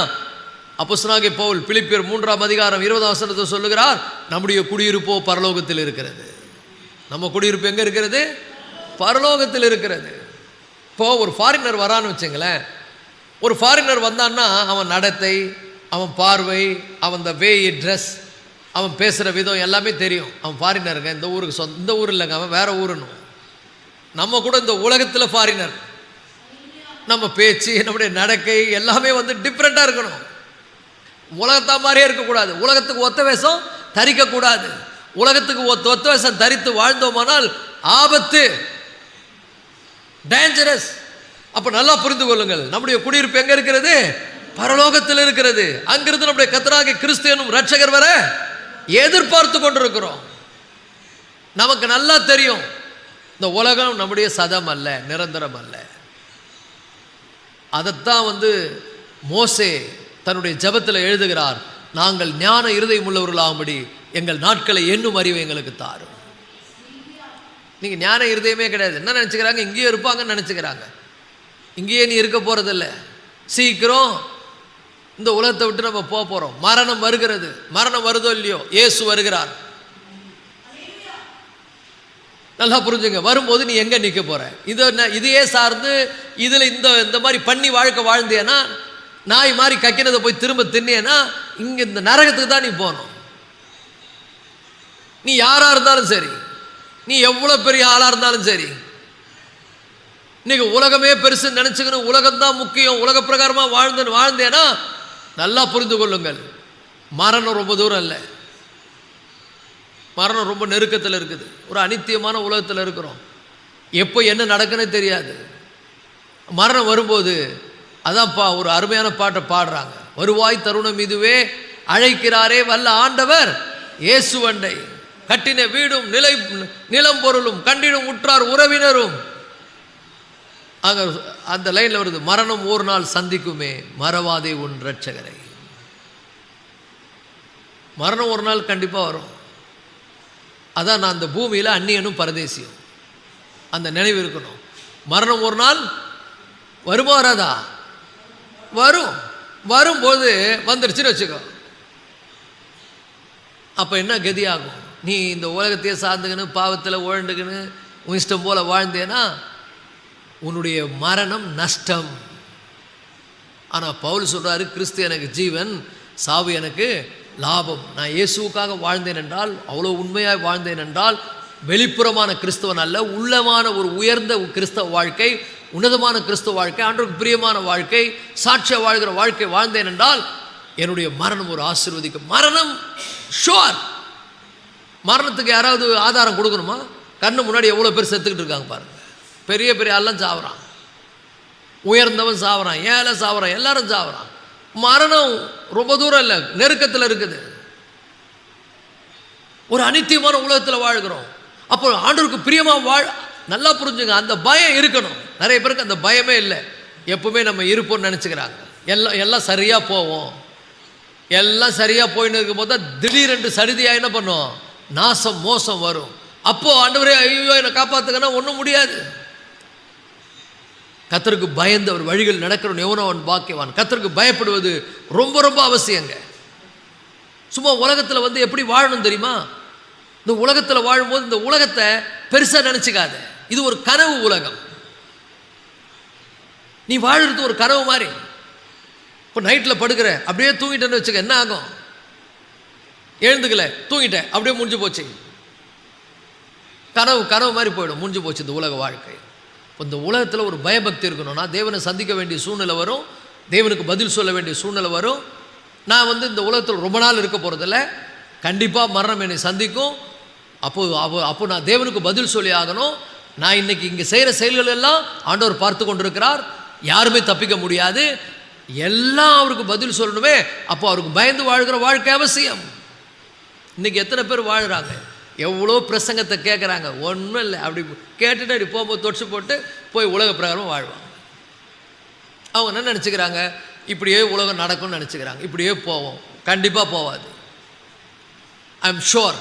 அப்போஸ்தலனாகிய பவுல் பிலிப்பியர் 3:20 சொல்லுகிறார், நம்முடைய குடியிருப்போ பரலோகத்தில் இருக்கிறது. நம்ம குடியிருப்பு எங்கே இருக்கிறது? பரலோகத்தில் இருக்கிறது. இப்போ ஒரு ஃபாரினர் வரான்னு வச்சுங்களேன். ஒரு ஃபாரினர் வந்தான்னா அவன் நடத்தை, அவன் பார்வை, அவன் த வே ட்ரெஸ், அவன் பேசுகிற விதம் எல்லாமே தெரியும். அவன் ஃபாரினருங்க, இந்த ஊருக்கு இந்த ஊர் இல்லைங்க, அவன் வேறு ஊருன்னு. நம்ம கூட இந்த உலகத்தில் ஃபாரினர். நம்ம பேச்சு, நம்முடைய நடக்கை எல்லாமே டிஃப்ரெண்ட்டாக இருக்கணும். உலகத்தா மாதிரியே இருக்கக்கூடாது. உலகத்துக்கு ஒத்த வேஷம் தரிக்கக்கூடாது. உலகத்துக்கு ஒத்த வேஷம் தரித்து வாழ்ந்தோமானால் ஆபத்து, டேஞ்சரஸ். அப்போ நல்லா புரிந்து கொள்ளுங்கள், நம்முடைய குடியிருப்பு எங்கே இருக்கிறது? பரலோகத்தில் இருக்கிறது. அங்கிருந்து நம்முடைய கர்த்தராகிய கிறிஸ்து எனும் இரட்சகர் வர எதிர்பார்த்து கொண்டிருக்கிறோம். நமக்கு நல்லா தெரியும், இந்த உலகம் நம்முடைய சதம் அல்ல, நிரந்தரம் அல்ல. அதைத்தான் மோசே தன்னுடைய ஜெபத்தில் எழுதுகிறார், நாங்கள் ஞான இருதயம் உள்ளவர்களாகும்படி எங்கள் நாட்களை எண்ணும் அறிவை எங்களுக்கு தாரும். நீங்கள் ஞான இருதயமே கிடையாது. என்ன நினச்சிக்கிறாங்க? இங்கேயே இருப்பாங்கன்னு நினச்சிக்கிறாங்க. இங்கேயே நீ இருக்க போகிறதில்ல. சீக்கிரம் இந்த உலகத்தை விட்டு நம்ம போக போகிறோம். மரணம் வருகிறது. மரணம் வருதோ இல்லையோ, இயேசு வருகிறார். நல்லா புரிஞ்சுங்க. வரும்போது நீ எங்கே நிற்க போகிற? இதையே சார்ந்து இதில் இந்த மாதிரி பண்ணி வாழ்க்கை வாழ்ந்தேன்னா, நாய் மாதிரி கக்கினதை போய் திரும்ப தின்னேன்னா இங்கே இந்த நரகத்துக்கு தான் நீ போகணும். நீ யாராக இருந்தாலும் சரி, நீ எவ்வளோ பெரிய ஆளாக இருந்தாலும் சரி, இன்னைக்கு உலகமே பெருசு நினச்சிக்கணும், உலகம்தான் முக்கியம், உலக பிரகாரமாக வாழ்ந்தேன்னா நல்லா புரிந்து கொள்ளுங்கள், மரணம் ரொம்ப தூரம் இல்லை. மரணம் ரொம்ப நெருக்கத்தில் இருக்குது. ஒரு அனித்தியமான உலகத்தில் இருக்கிறோம். எப்போ என்ன நடக்குன்னு தெரியாது. மரணம் வரும்போது அதான்ப்பா ஒரு அருமையான பாட்டை பாடுறாங்க. வருவாய் தருணம் இதுவே, அழைக்கிறாரே வல்ல ஆண்டவர் இயேசுவண்டை, கட்டின வீடும் நிலம் பொருளும் கண்டிடும் உற்றார் உறவினரும். அங்கே அந்த லைனில் வருது, மரணம் ஒரு நாள் சந்திக்குமே மறவாதே உன் இரட்சகரை. மரணம் ஒரு நாள் கண்டிப்பாக வரும். அதான் நான் அந்த பூமியில் அந்நியனும் பரதேசியும், அந்த நினைவு இருக்கணும். மரணம் ஒரு நாள் வருமா வராதா? வரும். வரும்போது வந்துடுச்சுன்னு வச்சுக்கோ, அப்போ என்ன கதியாகும்? நீ இந்த உலகத்தையே சார்ந்துக்கின்னு பாவத்தில் உழண்டுக்கின்னு உன் இஷ்டம் போல் வாழ்ந்தேன்னா உன்னுடைய மரணம் நஷ்டம். ஆனால் பவுல் சொல்கிறாரு, கிறிஸ்து எனக்கு ஜீவன், சாவு எனக்கு லாபம். நான் இயேசுவுக்காக வாழ்ந்தேன் என்றால், அவ்வளோ உண்மையாக வாழ்ந்தேன் என்றால், வெளிப்புறமான கிறிஸ்தவன் அல்ல, உள்ளமான ஒரு உயர்ந்த கிறிஸ்தவ வாழ்க்கை, உன்னதமான கிறிஸ்தவ வாழ்க்கை, ஆண்டவருக்கு பிரியமான வாழ்க்கை, சாட்சிய வாழ்கிற வாழ்க்கை வாழ்ந்தேன் என்றால் என்னுடைய மரணம் ஒரு ஆசீர்வதிக்கும். மரணம் ஷோர். மரணத்துக்கு யாராவது ஆதாரம் கொடுக்கணுமா? கண்ணு முன்னாடி எவ்வளோ பேர் செத்துக்கிட்டு இருக்காங்க பாருங்கள். பெரிய பெரிய ஆள்லாம் சாவறான், உயர்ந்தவன் சாவறான், ஏழை சாவறான், எல்லாரும் சாவறான். மரணம் ரொம்ப தூரம் இல்லை, நெருக்கத்தில் இருக்குது. ஒரு அனித்தியமான உலகத்தில் வாழ்கிறோம். அப்போ ஆண்டவருக்கு பிரியமாக நல்லா புரிஞ்சுங்க, அந்த பயம் இருக்கணும். நிறைய பேருக்கு அந்த பயமே இல்லை. எப்பவுமே நம்ம இருப்போம்னு நினச்சிக்கிறாங்க. எல்லாம் சரியாக போவோம். எல்லாம் சரியாக போயின்னு இருக்கும்போது தான் திடீரென்று சடிதியாக என்ன பண்ணும்? நாசம் மோசம் வரும். அப்போது ஆண்டவரே ஐயோ என்னை காப்பாற்றுக்கன்னா ஒன்றும் முடியாது. கர்த்தருக்கு பயந்து அவர் வழிகள் நடக்கிறவன் எவனோ அவன் பாக்கியவான். கர்த்தருக்கு பயப்படுவது ரொம்ப ரொம்ப அவசியங்க. சும்மா உலகத்தில் எப்படி வாழணும் தெரியுமா? இந்த உலகத்தில் வாழும்போது இந்த உலகத்தை பெருசாக நினச்சிக்காத. இது ஒரு கனவு உலகம். நீ வாழுறது ஒரு கனவு மாதிரி. இப்போ நைட்டில் படுக்கிற, அப்படியே தூங்கிட்டேன்னு வச்சுக்க, என்ன ஆகும்? எழுந்துக்கல, தூங்கிட்டேன், அப்படியே முடிஞ்சு போச்சு. கனவு மாதிரி போயிடும், முடிஞ்சு போச்சு இந்த உலக வாழ்க்கை. இப்போ இந்த உலகத்தில் ஒரு பயபக்தி இருக்கணும்னா தேவனை சந்திக்க வேண்டிய சூழ்நிலை வரும், தேவனுக்கு பதில் சொல்ல வேண்டிய சூழ்நிலை வரும். நான் இந்த உலகத்தில் ரொம்ப நாள் இருக்க போகிறதில்ல, கண்டிப்பாக மரணம் என்னை சந்திக்கும். அப்போ நான் தேவனுக்கு பதில் சொல்லி ஆகணும். நான் இன்னைக்கு இங்கே செய்கிற செயல்கள் எல்லாம் ஆண்டவர் பார்த்து கொண்டிருக்கிறார், யாருமே தப்பிக்க முடியாது, எல்லாம் அவருக்கு பதில் சொல்லணுமே. அப்போ அவருக்கு பயந்து வாழ்கிற வாழ்க்கை அவசியம். இன்னைக்கு எத்தனை பேர் வாழ்கிறாங்க, எவ்வளோ பிரசங்கத்தை கேட்குறாங்க, ஒன்றும் இல்லை, அப்படி கேட்டுட்டு அப்படி போகும்போது தொட்டு போட்டு போய் உலக பிரகாரம் வாழ்வாங்க. அவங்க என்ன நினச்சிக்கிறாங்க, இப்படியே உலகம் நடக்கும்னு நினச்சிக்கிறாங்க, இப்படியே போவோம். கண்டிப்பாக போவாது. I am sure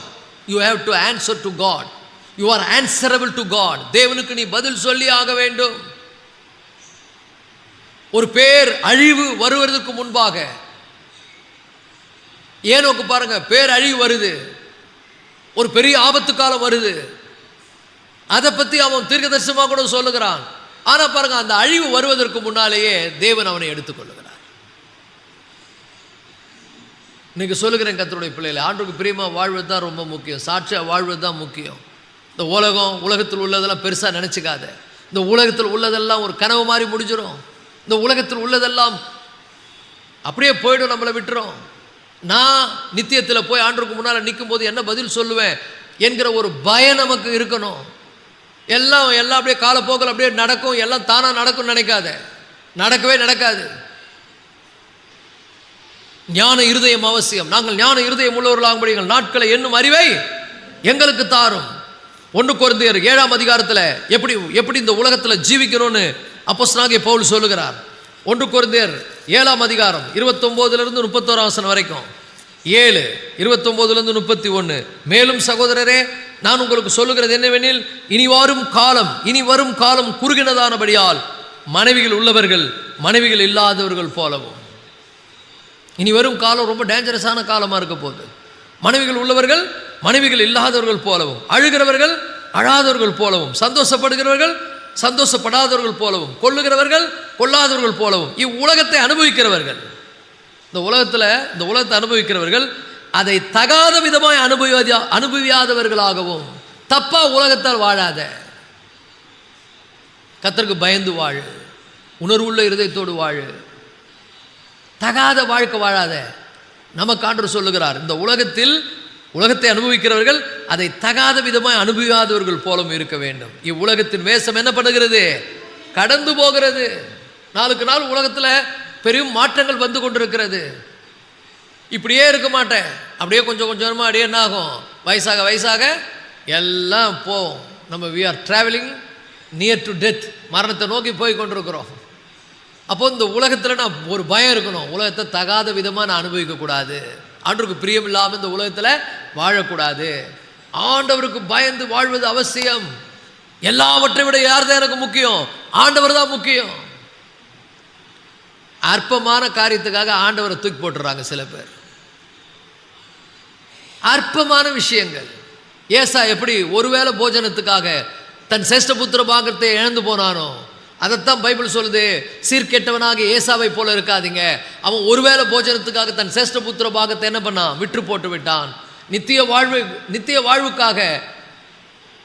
you have to answer to God. You are answerable to God. தேவனுக்கு நீ பதில் சொல்லி ஆக வேண்டும். ஒரு பேர் அழிவு வருவதற்கு முன்பாக, ஏனோக்கு பாருங்க, பேர் அழிவு வருது, ஒரு பெரிய ஆபத்து காலம் வருது, அதை பற்றி அவன் தீர்க்கதரிசனமாக கூட சொல்லுகிறான். ஆனால் பாருங்க, அந்த அழிவு வருவதற்கு முன்னாலேயே தேவன் அவனை எடுத்துக்கொள்ளுகிறார். இன்னைக்கு சொல்லுகிறேன் கர்த்தருடைய பிள்ளைகளை, ஆண்டவருக்கு பிரியமாக வாழ்வது தான் ரொம்ப முக்கியம், சாட்சியாக வாழ்வது தான் முக்கியம். இந்த உலகத்தில் உள்ளதெல்லாம் பெருசாக நினச்சிக்காத. இந்த உலகத்தில் உள்ளதெல்லாம் ஒரு கனவு மாதிரி முடிஞ்சிடும். இந்த உலகத்தில் உள்ளதெல்லாம் அப்படியே போய்டும், நம்மளை விட்டுரும். நான் நித்தியத்தில் போய் ஆண்டவருக்கு முன்னால் நிற்கும் போது என்ன பதில் சொல்லுவேன் என்கிற ஒரு பயம் நமக்கு இருக்கணும். எல்லாம் அப்படியே காலப்போக்கில் அப்படியே நடக்கும், எல்லாம் தானாக நடக்கும்னு நினைக்காத, நடக்கவே நடக்காது. ஞான இருதயம் அவசியம். நாங்கள் ஞான இருதயம் உள்ளவர்களாகும்படி எங்கள் நாட்களை என்னும் அறிவை எங்களுக்கு தாரும். 1 கொரிந்தியர் 7ஆம் அதிகாரத்தில் எப்படி இந்த உலகத்தில் ஜீவிக்கணும்னு அப்போஸ்தலனாகிய பவுல் சொல்லுகிறார். 1 கொரிந்தியர் 7ஆம் அதிகாரம் 29 31 வரைக்கும், 7 29 31. மேலும் சகோதரரே, நான் உங்களுக்கு சொல்லுகிறது என்னவெனில், இனி வரும் காலம் குறுகினதானபடியால் மனைவிகள் உள்ளவர்கள் மனைவிகள் இல்லாதவர்கள் போலவும். இனி வரும் காலம் ரொம்ப டேஞ்சரஸான காலமாக இருக்க போகுது. மனைவிகள் உள்ளவர்கள் மனைவிகள் இல்லாதவர்கள் போலவும், அழுகிறவர்கள் அழாதவர்கள் போலவும், சந்தோஷப்படுகிறவர்கள் சந்தோஷப்படாதவர்கள் போலவும், கொள்ளுகிறவர்கள் கொள்ளாதவர்கள் போலவும், இவ்வுலகத்தை அனுபவிக்கிறவர்கள், இந்த உலகத்தை அனுபவிக்கிறவர்கள் அதை தகாத விதமாய் அனுபவியாதவர்களாகவும். தப்பா உலகத்தால் வாழாத, கர்த்தருக்கு பயந்து வாழு, உணர்வுள்ள இருதயத்தோடு வாழு, தகாத வாழ்க்கை வாழாத. நமக்கு ஆண்டவர் சொல்லுகிறார், இந்த உலகத்தை அனுபவிக்கிறவர்கள் அதை தகாத விதமாய் அனுபவியாதவர்கள் போலும் இருக்க வேண்டும். இவ்வுலகத்தின் வேஷம் என்ன பண்ணுகிறது? கடந்து போகிறது. நாளுக்கு நாள் உலகத்தில் பெரிய மாற்றங்கள் வந்து கொண்டிருக்கிறது. இப்படியே இருக்க மாட்டேன், அப்படியே கொஞ்சம் கொஞ்சமாக அப்படியே என்ன ஆகும், வயசாக எல்லாம் போகும். நம்ம we are travelling near to death, மரணத்தை நோக்கி போய் கொண்டிருக்கிறோம். அப்போ இந்த உலகத்தில் நான் ஒரு பயம் இருக்கணும், உலகத்தை தகாத விதமாக நான் அனுபவிக்கக்கூடாது, ஆண்டவருக்கு பிரியம் இல்லாமல் இந்த உலகத்தில் வாழக்கூடாது. ஆண்டவருக்கு பயந்து வாழ்வது அவசியம். எல்லாவற்றை விட யார் தான் எனக்கு முக்கியம்? ஆண்டவர் தான் முக்கியம். அற்பமான காரியத்துக்காக ஆண்டவரை தூக்கி போட்டுறாங்க சில பேர், அற்பமான விஷயங்கள். ஏசா எப்படி ஒருவேளை போஜனத்துக்காக தன் சேஷ்ட புத்திர பாகத்தை இழந்து போனானோ, அதைத்தான் பைபிள் சொல்லுது, சீர்கெட்டவனாக ஏசாவை போல இருக்காதீங்க. அவன் ஒருவேளை போஜனத்துக்காக தன் சேஷ்ட புத்திர பாகத்தை என்ன பண்ணான்? விற்று போட்டு விட்டான். நித்திய வாழ்வுக்காக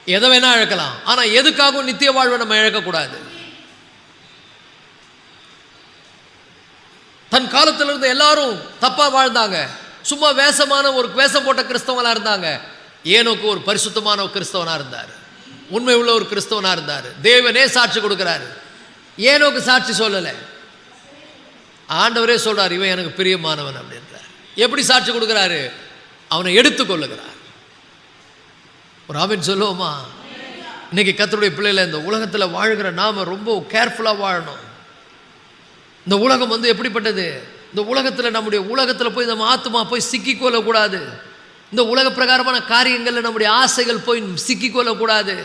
எதை வேணா இழக்கலாம், ஆனால் எதுக்காகவும் நித்திய வாழ்வை நம்ம இழக்கக்கூடாது. தன் காலத்தில் இருந்த எல்லாரும் தப்பா வாழ்ந்தாங்க, சும்மா ஒரு வேஷம் போட்ட கிறிஸ்தவனா இருந்தாங்க. ஏனோக்கு ஒரு பரிசுத்தமான ஒரு கிறிஸ்தவனா இருந்தார், உண்மை உள்ள ஒரு கிறிஸ்தவனா இருந்தார். தேவனே சாட்சி கொடுக்கிறாரு, ஏனோக்கு சாட்சி சொல்லலை, ஆண்டவரே சொல்றார் இவன் எனக்கு பிரியமானவன் அப்படின்றார். எப்படி சாட்சி கொடுக்கிறாரு? அவனை எடுத்துக்கொள்ளுகிறார். ஒரு ஆமென் சொல்லுவோமா? இன்னைக்கு கர்த்தருடைய பிள்ளைகளை, இந்த உலகத்தில் வாழ்கிற நாம ரொம்ப கேர்ஃபுல்லாக வாழணும். இந்த உலகம் எப்படிப்பட்டது? இந்த உலகத்தில் நம்முடைய உலகத்தில் போய் நம்ம ஆத்மா போய் சிக்கிக்கொள்ளக்கூடாது. இந்த உலக பிரகாரமான காரியங்களில் நம்முடைய ஆசைகள் போய் சிக்கிக்கொள்ளக்கூடாது.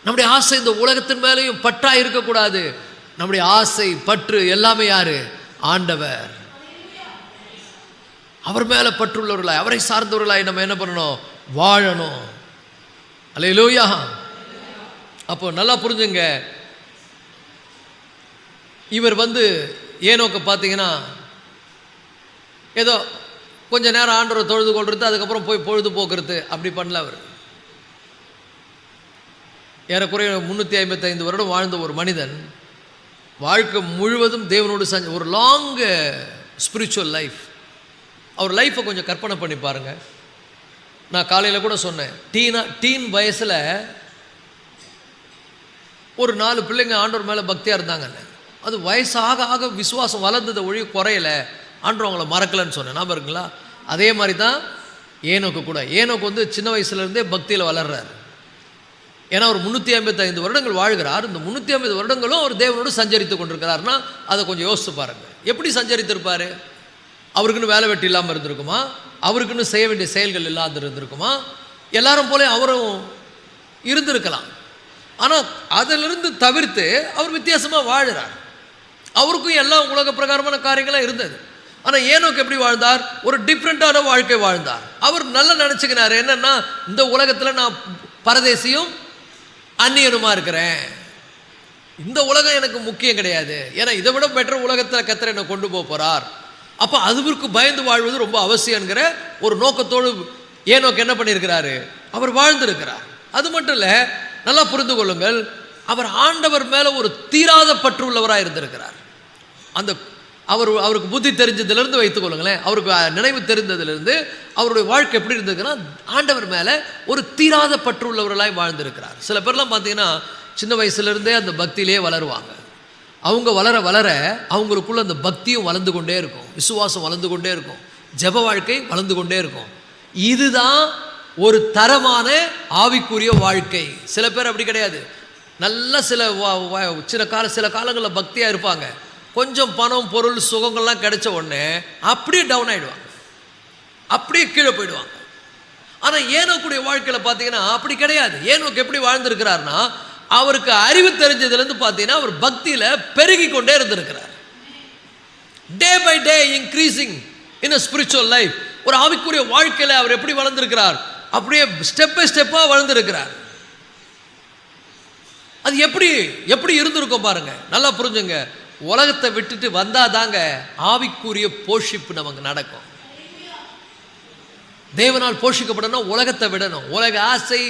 நம்முடைய ஆசை இந்த உலகத்தின் மேலேயும் பற்றா இருக்கக்கூடாது. நம்முடைய ஆசை பற்று எல்லாமே யாரு? ஆண்டவர். அவர் மேலே பற்றுள்ளவர்களாய், அவரை சார்ந்தவர்களாய் நம்ம என்ன பண்ணணும்? வாழணும். அல்லேலூயா. அப்போ நல்லா புரிஞ்சுங்க, இவர் ஏனோக்கு பார்த்தீங்கன்னா ஏதோ கொஞ்ச நேரம் ஆண்டவரை தொழுது கொள்றது, அதுக்கப்புறம் போய் பொழுது போக்குறது, அப்படி பண்ணல. அவர் ஏறக்குறைய 355 வருடம் வாழ்ந்த ஒரு மனிதன், வாழ்க்கை முழுவதும் தேவனோடு ஒரு லாங் ஸ்பிரிச்சுவல் லைஃப். அவர் லைஃப்பை கொஞ்சம் கற்பனை பண்ணி பாருங்கள். நான் காலையில் கூட சொன்னேன், டீன் வயசில் ஒரு 4 பிள்ளைங்க ஆண்டவர் மேலே பக்தியாக இருந்தாங்கல்ல. அது வயசாக ஆக விசுவாசம் வளர்ந்ததை ஒழிய குறையல, ஆண்டவர் அவங்கள மறக்கலைன்னு சொன்னேன். ஞாபகம் இருக்குங்களா? அதே மாதிரி தான் ஏனோக்கு கூட. ஏனோக்கு சின்ன வயசுலேருந்தே பக்தியில் வளர்றார். ஏன்னா அவர் 355 வருடங்கள் வாழ்கிறார். இந்த 350 வருடங்களும் அவர் தேவனோடு சஞ்சரித்து கொண்டிருக்கிறார்னா அதை கொஞ்சம் யோசித்து பாருங்கள். எப்படி சஞ்சரித்திருப்பார்? அவருக்குன்னு வேலை வெட்டி இல்லாமல் இருந்திருக்குமா? அவருக்குன்னு செய்ய வேண்டிய செயல்கள் இல்லாத இருந்திருக்குமா? எல்லாரும் போல அவரும் இருந்திருக்கலாம். ஆனால் அதிலிருந்து தவிர்த்து அவர் வித்தியாசமாக வாழ்கிறார். அவருக்கும் எல்லாம் உலக பிரகாரமான காரியங்களாக இருந்தது. ஆனால் ஏனோக்கு எப்படி வாழ்ந்தார்? ஒரு டிஃப்ரெண்ட்டான வாழ்க்கை வாழ்ந்தார். அவர் நல்லா நினச்சிக்கினார், என்னன்னா இந்த உலகத்தில் நான் பரதேசியும் அந்நியனுமா இருக்கிறேன், இந்த உலகம் எனக்கு முக்கியம் கிடையாது, ஏன்னா இதை விட பெட்டர் உலகத்தில் கர்த்தர் என்னை கொண்டு போகிறார். அப்போ அதுவிற்கு பயந்து வாழ்வது ரொம்ப அவசியங்கிற ஒரு நோக்கத்தோடு ஏனோக்கு என்ன பண்ணியிருக்கிறாரு? அவர் வாழ்ந்திருக்கிறார். அது மட்டும் இல்லை, நல்லா புரிந்து கொள்ளுங்கள், அவர் ஆண்டவர் மேலே ஒரு தீராத பற்று உள்ளவராக இருந்திருக்கிறார். அந்த அவருக்கு புத்தி தெரிஞ்சதுலேருந்து வைத்துக் கொள்ளுங்களேன், அவருக்கு நினைவு தெரிந்ததுலேருந்து அவருடைய வாழ்க்கை எப்படி இருந்திருக்குன்னா, ஆண்டவர் மேலே ஒரு தீராத பற்று உள்ளவர்களாய் வாழ்ந்திருக்கிறார். சில பேர்லாம் பார்த்தீங்கன்னா சின்ன வயசுலேருந்தே அந்த பக்தியிலே வளருவாங்க. அவங்க வளர வளர அவங்களுக்குள்ள அந்த பக்தியும் வளர்ந்து கொண்டே இருக்கும், விசுவாசம் வளர்ந்து கொண்டே இருக்கும், ஜெப வாழ்க்கை வளர்ந்து கொண்டே இருக்கும். இதுதான் ஒரு தரமான ஆவிக்குரிய வாழ்க்கை. சில பேர் அப்படி கிடையாது. நல்ல சில காலங்களில் பக்தியாக இருப்பாங்க, கொஞ்சம் பணம் பொருள் சுகங்கள்லாம் கிடைச்ச உடனே அப்படியே டவுன் ஆகிடுவாங்க, அப்படியே கீழே போயிடுவாங்க. ஆனால் ஏனோக்குடைய வாழ்க்கையில் பார்த்தீங்கன்னா அப்படி கிடையாது. ஏனோக்கு எப்படி வாழ்ந்திருக்கிறார்னா, அவருக்கு அறிவு தெரிஞ்சதுலேருந்து பார்த்தீங்கன்னா அவர் பக்தியில் பெருகி கொண்டே இருந்திருக்கிறார். Day by day increasing in a spiritual life. ஒரு ஆவிக்குரிய வாழ்க்கையில் அவர் எப்படி வளர்ந்திருக்கிறார்? அப்படியே ஸ்டெப் பை ஸ்டெப்பாக வளர்ந்திருக்கிறார். அது எப்படி இருந்திருக்கும் பாருங்க, நல்லா புரிஞ்சுங்க. உலகத்தை விட்டுட்டு வந்தாதாங்க ஆவிக்குரிய போஷிப்பு நமக்கு நடக்கும். தேவனால் போஷிக்கப்படணும், உலகத்தை விடணும். உலக ஆசை,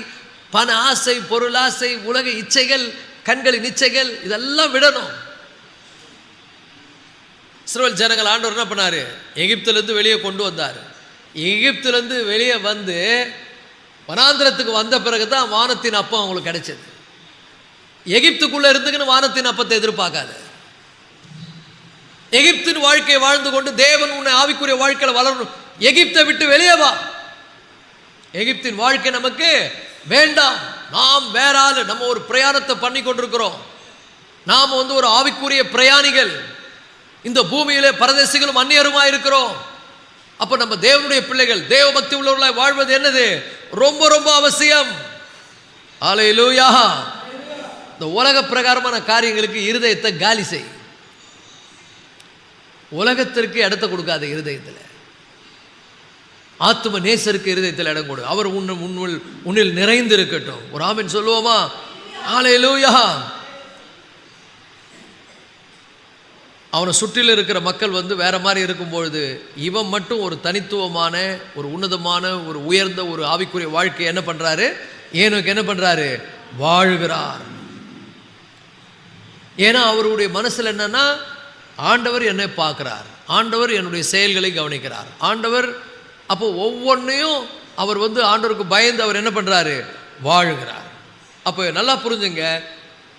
பண ஆசை, பொருள் ஆசை, உலக இச்சைகள், கண்களின் இச்சைகள், இதெல்லாம் விடணும். இஸ்ரவேல் ஜனங்கள் ஆண்டவர் என்ன பண்ணாரு? எகிப்திலிருந்து வெளியே கொண்டு வந்தார். எகிப்திலிருந்து வெளியே வந்து வனாந்திரத்துக்கு வந்த பிறகு தான் வானத்தின் அப்பம் அவங்களுக்கு கிடைச்சது. எகிப்துக்குள்ள இருந்துக்குன்னு வானத்தின் அப்பத்தை எதிர்பார்க்காது. எகிப்தின் வாழ்க்கை வாழ்ந்து கொண்டு தேவன் உன்னை ஆவிக்குரிய வாழ்க்கையில் வளரணும். எகிப்தை விட்டு வெளியே வா. எகிப்தின் வாழ்க்கை நமக்கு வேண்டாம். நாம் வேற ஆளு. நம்ம ஒரு பிரயாணத்தை பண்ணி கொண்டிருக்கிறோம். நாம் ஒரு ஆவிக்குரிய பிரயாணிகள். இந்த பூமியிலே பரதேசிகளும் அந்நியருமாய் இருக்கிறோம். அப்ப நம்ம தேவனுடைய பிள்ளைகள், தேவ பக்தி உள்ளவர்களாய் வாழ்வது என்னது? ரொம்ப ரொம்ப அவசியம். அல்லேலூயா. இந்த உலக பிரகாரமான காரியங்களுக்கு இருதயத்தை காலி செய். உலகத்திற்கு இடத்தை கொடுக்காத இருதயத்தில். ஆத்தும நேசருக்கு இருதயத்தில் இடம் கொடு. அவர் உன்னில் நிறைந்து இருக்கட்டும். ஒரு ஆமென் சொல்லுவோமா? அல்லேலூயா. அவனை சுற்றில இருக்கிற மக்கள் வேற மாதிரி இருக்கும்பொழுது இவன் மட்டும் ஒரு தனித்துவமான, ஒரு உன்னதமான, ஒரு உயர்ந்த ஒரு ஆவிக்குரிய வாழ்க்கை என்ன பண்றாரு? ஏனோக்கு என்ன பண்றாரு? வாழ்கிறார். ஏன்னா அவருடைய மனசுல என்னன்னா, ஆண்டவர் என்னை பார்க்கிறார், ஆண்டவர் என்னுடைய செயல்களை கவனிக்கிறார், ஆண்டவர். அப்போ ஒவ்வொன்றையும் அவர் ஆண்டவருக்கு பயந்து அவர் என்ன பண்றாரு? வாழ்கிறார். அப்போ நல்லா புரிஞ்சுங்க,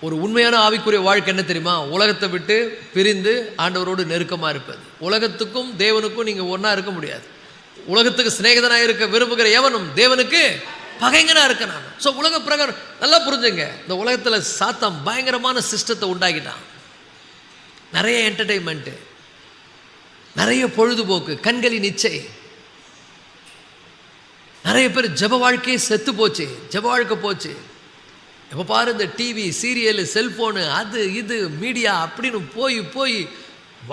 ஒரு உண்மையான ஆவிக்குரிய வாழ்க்கை என்ன தெரியுமா? உலகத்தை விட்டு பிரிந்து ஆண்டவரோடு நெருக்கமாக இருப்பது. உலகத்துக்கும் தேவனுக்கும் நீங்கள் ஒன்றா இருக்க முடியாது. உலகத்துக்கு சிநேகிதனாக இருக்க விரும்புகிற எவனும் தேவனுக்கு பகைங்கனாக இருக்க நான். ஸோ உலக பிரகாரம் நல்லா புரிஞ்சுங்க. இந்த உலகத்தில் சாத்தான் பயங்கரமான சிஸ்டத்தை உண்டாக்கிட்டான். நிறைய என்டர்டெயின்மெண்ட்டு, நிறைய பொழுதுபோக்கு, கண்களின் இச்சை. நிறைய பேர் ஜெப வாழ்க்கையே செத்து போச்சு, ஜெப வாழ்க்கை போச்சு. இப்போ பாரு, இந்த டிவி, சீரியலு, செல்ஃபோனு, அது இது மீடியா அப்படின்னு போய் போய்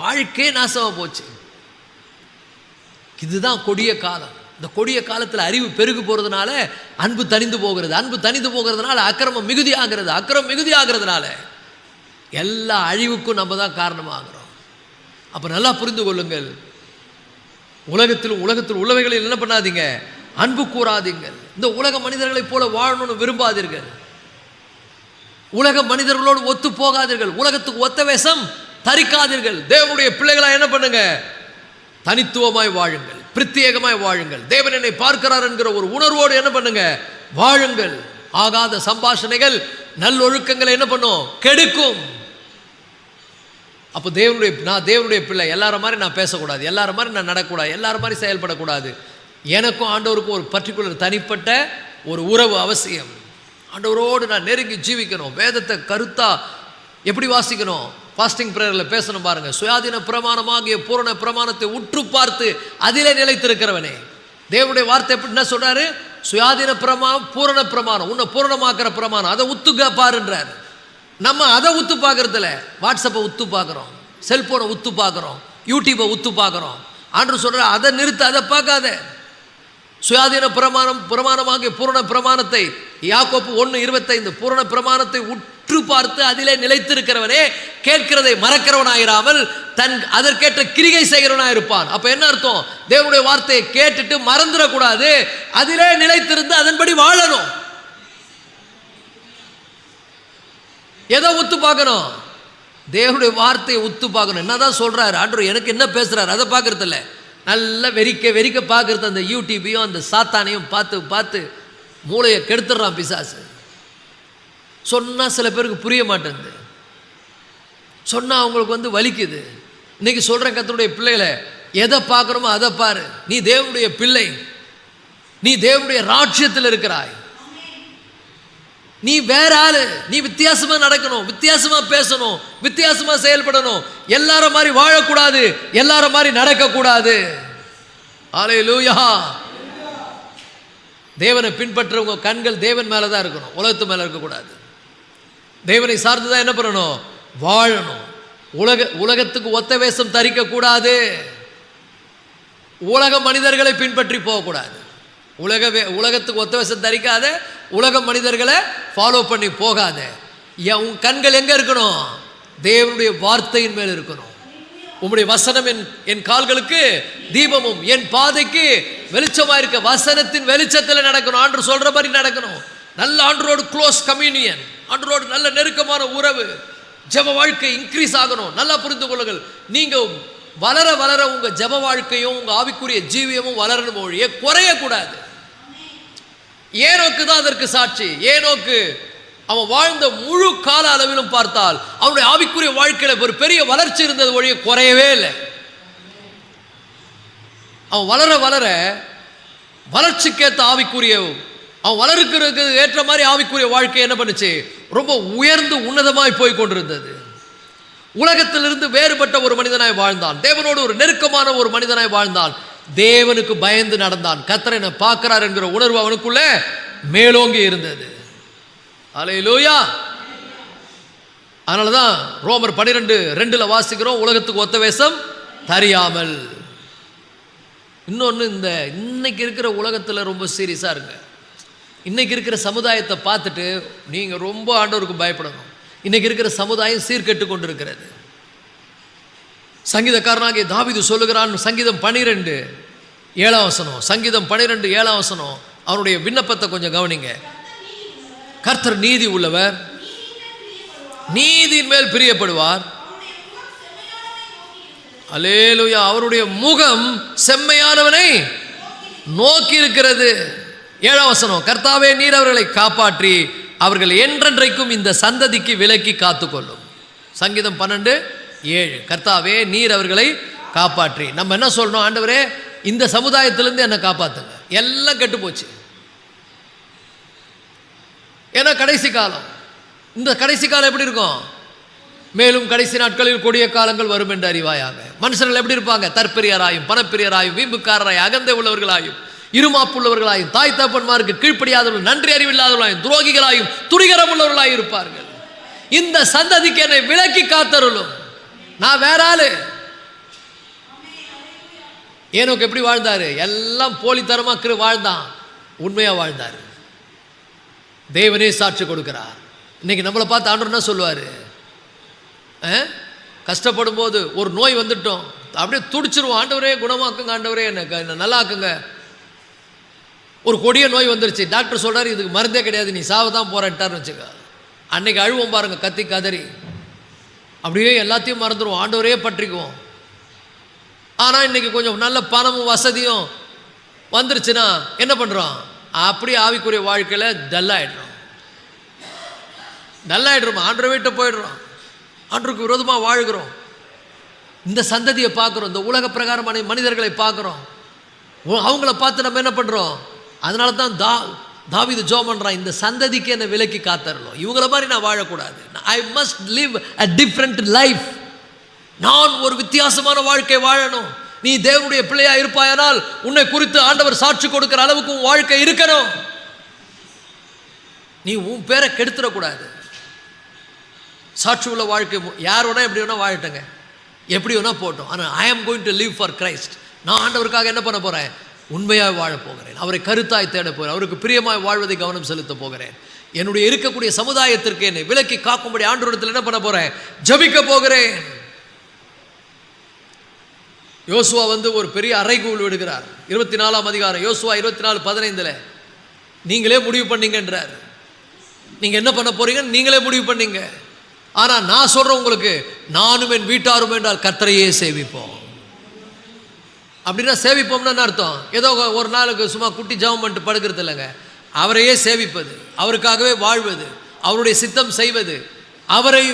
வாழ்க்கையே நாசமாக போச்சு. இதுதான் கொடிய காலம். இந்த கொடிய காலத்தில் அறிவு பெருகு போகிறதுனால அன்பு தனிந்து போகிறது, அன்பு தனிந்து போகிறதுனால அக்கிரமம் மிகுதி ஆகிறது, அக்கிரமம் மிகுதி ஆகிறதுனால எல்லா அழிவுக்கும் நம்ம தான் காரணமாகிறோம். அப்போ நல்லா புரிந்து கொள்ளுங்கள், உலகத்தில் உள்ளவைகளில் என்ன பண்ணாதீங்க, அன்பு கூறாதீங்கள். இந்த உலக மனிதர்களைப் போல வாழணும்னு விரும்பாதீர்கள். உலக மனிதர்களோடு ஒத்து போகாதீர்கள். உலகத்துக்கு ஒத்த வேஷம் தரிக்காதீர்கள். தேவனுடைய பிள்ளைகளாக என்ன பண்ணுங்க, தனித்துவமாய் வாழுங்கள், பிரத்யேகமாய் வாழுங்கள். தேவன் என்னை பார்க்கிறார் என்கிற ஒரு உணர்வோடு என்ன பண்ணுங்க, வாழுங்கள். ஆகாத சம்பாஷணைகள் நல்லொழுக்கங்களை என்ன பண்ணும், கெடுக்கும். அப்போ நான் தேவனுடைய பிள்ளை, எல்லார மாதிரி நான் பேசக்கூடாது, எல்லார மாதிரி நான் நடக்கக்கூடாது, எல்லார மாதிரி செயல்படக்கூடாது. எனக்கும் ஆண்டவருக்கும் ஒரு பர்டிகுலர் தனிப்பட்ட ஒரு உறவு அவசியம். ஆண்டவரோடு நான் நெருங்கி ஜீவிக்கணும். வேதத்தை கருத்தா எப்படி வாசிக்கணும், ஃபாஸ்டிங் பிரேயரில் பேசணும் பாருங்க. சுயாதீன பிரமாணமாகிய பூரண பிரமாணத்தை உற்று பார்த்து அதிலே நிலைத்திருக்கிறவனே. தேவனுடைய வார்த்தை எப்படி என்ன சொல்றாரு, சுயாதீன பிரமாணம் பூரண பிரமாணம், உன்னை பூரணமாக்குற பிரமாணம், அதை உத்துக்க பாருன்றார். நம்ம அதை உத்து பார்க்கறதில்ல, வாட்ஸ்அப்பை உத்து பார்க்குறோம், செல்போனை உத்து பார்க்குறோம், யூடியூப்பை உத்து பார்க்குறோம். ஆண்டவர் சொல்ற அதை நிறுத்த, அதை பார்க்காத. சுயாதீன பிரமாணமாகிய பூரண பிரமாணத்தை, யாக்கோப்பு 1:25, பூரண பிரமாணத்தை உற்று பார்த்து அதிலே நிலைத்திருக்கிறவனே கேட்கிறதை மறக்கிறவனாயிராமல் அதற்கேற்ற கிரிகை செய்கிறவனாயிருப்பான். அப்ப என்ன அர்த்தம், தேவனுடைய வார்த்தையை கேட்டுட்டு மறந்துடக்கூடாது, அதிலே நிலைத்திருந்து அதன்படி வாழணும். எதை உத்து பார்க்கணும், தேவனுடைய வார்த்தையை உத்து பார்க்கணும். என்னதான் சொல்றாரு ஆண்டவர், எனக்கு என்ன பேசுறாரு அதை பார்க்கறது இல்லை, நல்லா வெறிக்க பார்க்கறது. அந்த யூடியூபையும் அந்த சாத்தானையும் பார்த்து பார்த்து மூளையை கெடுத்துடுறான் பிசாசு. சொன்னால் சில பேருக்கு புரிய மாட்டேங்குது, சொன்னால் அவங்களுக்கு வலிக்குது. இன்னைக்கு சொல்கிறேன், கர்த்தருடைய பிள்ளைகளை எதை பார்க்குறோமோ அதை பாரு. நீ தேவனுடைய பிள்ளை, நீ தேவனுடைய ராஜ்யத்தில் இருக்கிறாய், நீ வேற ஆளு. நீ வித்தியாசமா நடக்கணும், வித்தியாசமா பேசணும், வித்தியாசமா செயல்படணும். எல்லார மாதிரி வாழக்கூடாது, எல்லார மாதிரி நடக்கக்கூடாது. ஹல்லேலூயா. தேவனை பின்பற்றவங்க கண்கள் தேவன் மேல தான் இருக்கணும், உலகத்து மேல இருக்கக்கூடாது. தேவனை சார்ந்துதான் என்ன பண்ணணும், வாழணும். உலகத்துக்கு ஒத்த வேஷம் தரிக்க கூடாது. உலக மனிதர்களை பின்பற்றி போகக்கூடாது. உலகத்துக்கு ஒத்த வேஷம் தரிக்காத, உலக மனிதர்களை ஃபாலோ பண்ணி போகாத. உன் கண்கள் எங்க இருக்கணும், தேவனுடைய வார்த்தையின் மேல் இருக்கணும். உம்முடைய வசனம் என் கால்களுக்கு தீபமும் என் பாதைக்கு வெளிச்சமா இருக்க. வசனத்தின் வெளிச்சத்தில் நடக்கணும், ஆண்டவர் சொல்ற மாதிரி நடக்கணும். நல்ல ஆண்டவரோடு க்ளோஸ் கம்யூனியன், ஆண்டவரோடு நல்ல நெருக்கமான உறவு, ஜெப வாழ்க்கை இன்க்ரீஸ் ஆகணும். நல்லா புரிந்து கொள்ளுங்கள், நீங்க வளர வளர உங்க ஜெப வாழ்க்கையும் உங்க ஆவிக்குரிய ஜீவியமும் வளரணும், மொழியே குறையக்கூடாது. ஏனோக்கு தான் அதற்கு சாட்சி. ஏனோக்கு அவன் வாழ்ந்த முழு கால அளவிலும் பார்த்தால் அவனுடைய ஆவிக்குரிய வாழ்க்கையில ஒரு பெரிய வளர்ச்சி இருந்தது, ஒழிய குறையவே இல்லை. அவன் வளர வளர வளர்ச்சிக்கேற்ற ஆவிக்குரிய, அவன் வளர்க்கிறதுக்கு ஏற்ற மாதிரி ஆவிக்குரிய வாழ்க்கை என்ன பண்ணுச்சு, ரொம்ப உயர்ந்து உன்னதமாய் போய் கொண்டிருந்தது. உலகத்திலிருந்து வேறுபட்ட ஒரு மனிதனாய் வாழ்ந்தான், தேவனோடு ஒரு நெருக்கமான ஒரு மனிதனாய் வாழ்ந்தான், தேவனுக்கு பயந்து நடந்தான். கர்த்தர் என்னை பார்க்கிறார் என்கிற உணர்வு அவனுக்குள்ள மேலோங்கி இருந்தது. ஹல்லேலூயா. அதனாலதான் ரோமர் 12:2 வாசிக்கிறோம், உலகத்துக்கு ஒத்த வேஷம் தெரியாமல். இன்னொன்று, இன்னைக்கு இருக்கிற உலகத்தில் ரொம்ப சீரியஸா இருங்க. இன்னைக்கு இருக்கிற சமுதாயத்தை பார்த்துட்டு நீங்க ரொம்ப ஆண்டவருக்கு பயப்படணும். இன்னைக்கு இருக்கிற சமுதாயம் சீர்கெட்டு கொண்டிருக்கிறது. சங்கீதக்காரனாகிய தாவீது சொல்லுகிறான், சங்கீதம் 12:7, சங்கீதம் 12:7, அவருடைய விண்ணப்பத்தை கொஞ்சம் கவனிங்க. கர்த்தர் நீதி உள்ளவர், நீதியின் மேல் பிரியப்படுவார். அல்லேலூயா. அவருடைய முகம் செம்மையானவனை நோக்கி இருக்கிறது. 7, கர்த்தாவே நீர் அவர்களை காப்பாற்றி அவர்கள் என்றென்றைக்கும் இந்த சந்ததிக்கு விலக்கி காத்துக்கொள்ளும். சங்கீதம் 12:7, கர்த்தாவே நீர் அவர்களை காப்பாற்றி. நம்ம என்ன சொல்லணும், ஆண்டவரே இந்த சமுதாயத்திலிருந்து என்னை காப்பாத்துங்க, எல்லாம் கெட்டு போச்சு. ஏன்னா கடைசி காலம், இந்த கடைசி காலம் எப்படி இருக்கும், மேலும் கடைசி நாட்களில் கொடிய காலங்கள் வரும் என்று அறிவாயாக. மனுஷர்கள் எப்படி இருப்பாங்க, தற்பிரியராயும் பணப்பிரியராயும் வீம்புக்காரராய் அகந்தை உள்ளவர்களாயும் இருமாப்புள்ளவர்களாயும் தாய் தகப்பன்மாருக்கு கீழ்ப்படியாதவர்கள் நன்றி அறிவில்லாதவர்களாயும் துரோகிகளாயும் துணிகரம் உள்ளவர்களாயும் இருப்பார்கள். இந்த சந்ததிக்கு என்னை விலக்கி காத்தருளும். நான் வேற ஆளு. ஏனோக்கு எப்படி வாழ்ந்தாரு, எல்லாம் போலித்தனமா வாழ்ந்தான், உண்மையா வாழ்ந்தாரு. தேவனே சாட்சி கொடுக்கிறார். இன்னைக்கு நம்மளை பார்த்து ஆண்டவர் என்ன சொல்லுவாரு, கஷ்டப்படும் போது ஒரு நோய் வந்துட்டோம், அப்படியே துடிச்சிருவோம், ஆண்டவரே குணமாக்குங்க, ஆண்டவரே என்ன நல்லா ஆக்குங்க. ஒரு கொடிய நோய் வந்துருச்சு, டாக்டர் சொல்கிறார் இதுக்கு மருந்தே கிடையாது, நீ சாவ தான் போராட்டார்னு வச்சுக்க. அன்னைக்கு அழுவோம் பாருங்க, கத்தி கதறி அப்படியே எல்லாத்தையும் மறந்துடுவோம், ஆண்டவரே பற்றிக்குவோம். ஆனால் இன்னைக்கு கொஞ்சம் நல்ல பணமும் வசதியும் வந்துருச்சுன்னா என்ன பண்ணுறோம்? அப்படியே ஆவிக்குரிய வாழ்க்கையில் டல்லாயிடுறோம். ஆண்டவரை வீட்டை போயிடுறோம், ஆண்டவருக்கு விரோதமாக வாழ்கிறோம். இந்த சந்ததியை பார்க்குறோம், இந்த உலக பிரகாரமான மனிதர்களை பார்க்குறோம், அவங்கள பார்த்து நம்ம என்ன பண்ணுறோம்? அதனால தான் தாவீது ஜெபம் பண்ணுறான், இந்த சந்ததிக்கு என்னை விலக்கி காத்தரணும், இவங்கள மாதிரி நான் வாழக்கூடாது. I must live a different life. நான் ஒரு வித்தியாசமான வாழ்க்கை வாழணும். நீ தேவனுடைய பிள்ளையா இருப்பாயானால் உன்னை குறித்து ஆண்டவர் சாட்சி கொடுக்கிற அளவுக்கு உன் வாழ்க்கை இருக்கணும். நீ உன் பேரை கெடுத்துடக்கூடாது. சாட்சி உள்ள வாழ்க்கை யார் வேணா எப்படி வேணா வாழட்டுங்க, எப்படி வேணா போட்டோம், ஆனால் I am going to live for Christ. நான் ஆண்டவருக்காக என்ன பண்ண போகிறேன்? உண்மையாக வாழ போகிறேன், அவரை கருத்தாய் தேட போகிறேன், அவருக்கு பிரியமாய் வாழ்வதை கவனம் செலுத்த போகிறேன். என்னுடைய இருக்கக்கூடிய சமுதாயத்திற்கு என்னை விலக்கி காக்கும்படி ஆண்டவரிடத்தில் என்ன பண்ண போகிறேன்? ஜெபிக்க போகிறேன். யோசுவா ஒரு பெரிய அறைகூவல் விடுகிறார். 24ஆம் அதிகாரம் யோசுவா 24:15 நீங்களே முடிவு பண்ணீங்கன்றார். நீங்கள் என்ன பண்ண போறீங்கன்னு நீங்களே முடிவு பண்ணீங்க. ஆனால் நான் சொல்கிறேன் உங்களுக்கு, நானும் என் வீட்டாரும் என்றால் கர்த்தரையே சேவிப்போம். அப்படின்னா சேவிப்போம்னா என்ன அர்த்தம்? ஏதோ ஒரு நாளுக்கு சும்மா குட்டி ஜெபம் பண்ணிட்டு படுக்கிறது இல்லைங்க. அவரையே சேவிப்பது, அவருக்காகவே வாழ்வது, அவருடைய சித்தம் செய்வது, அவரை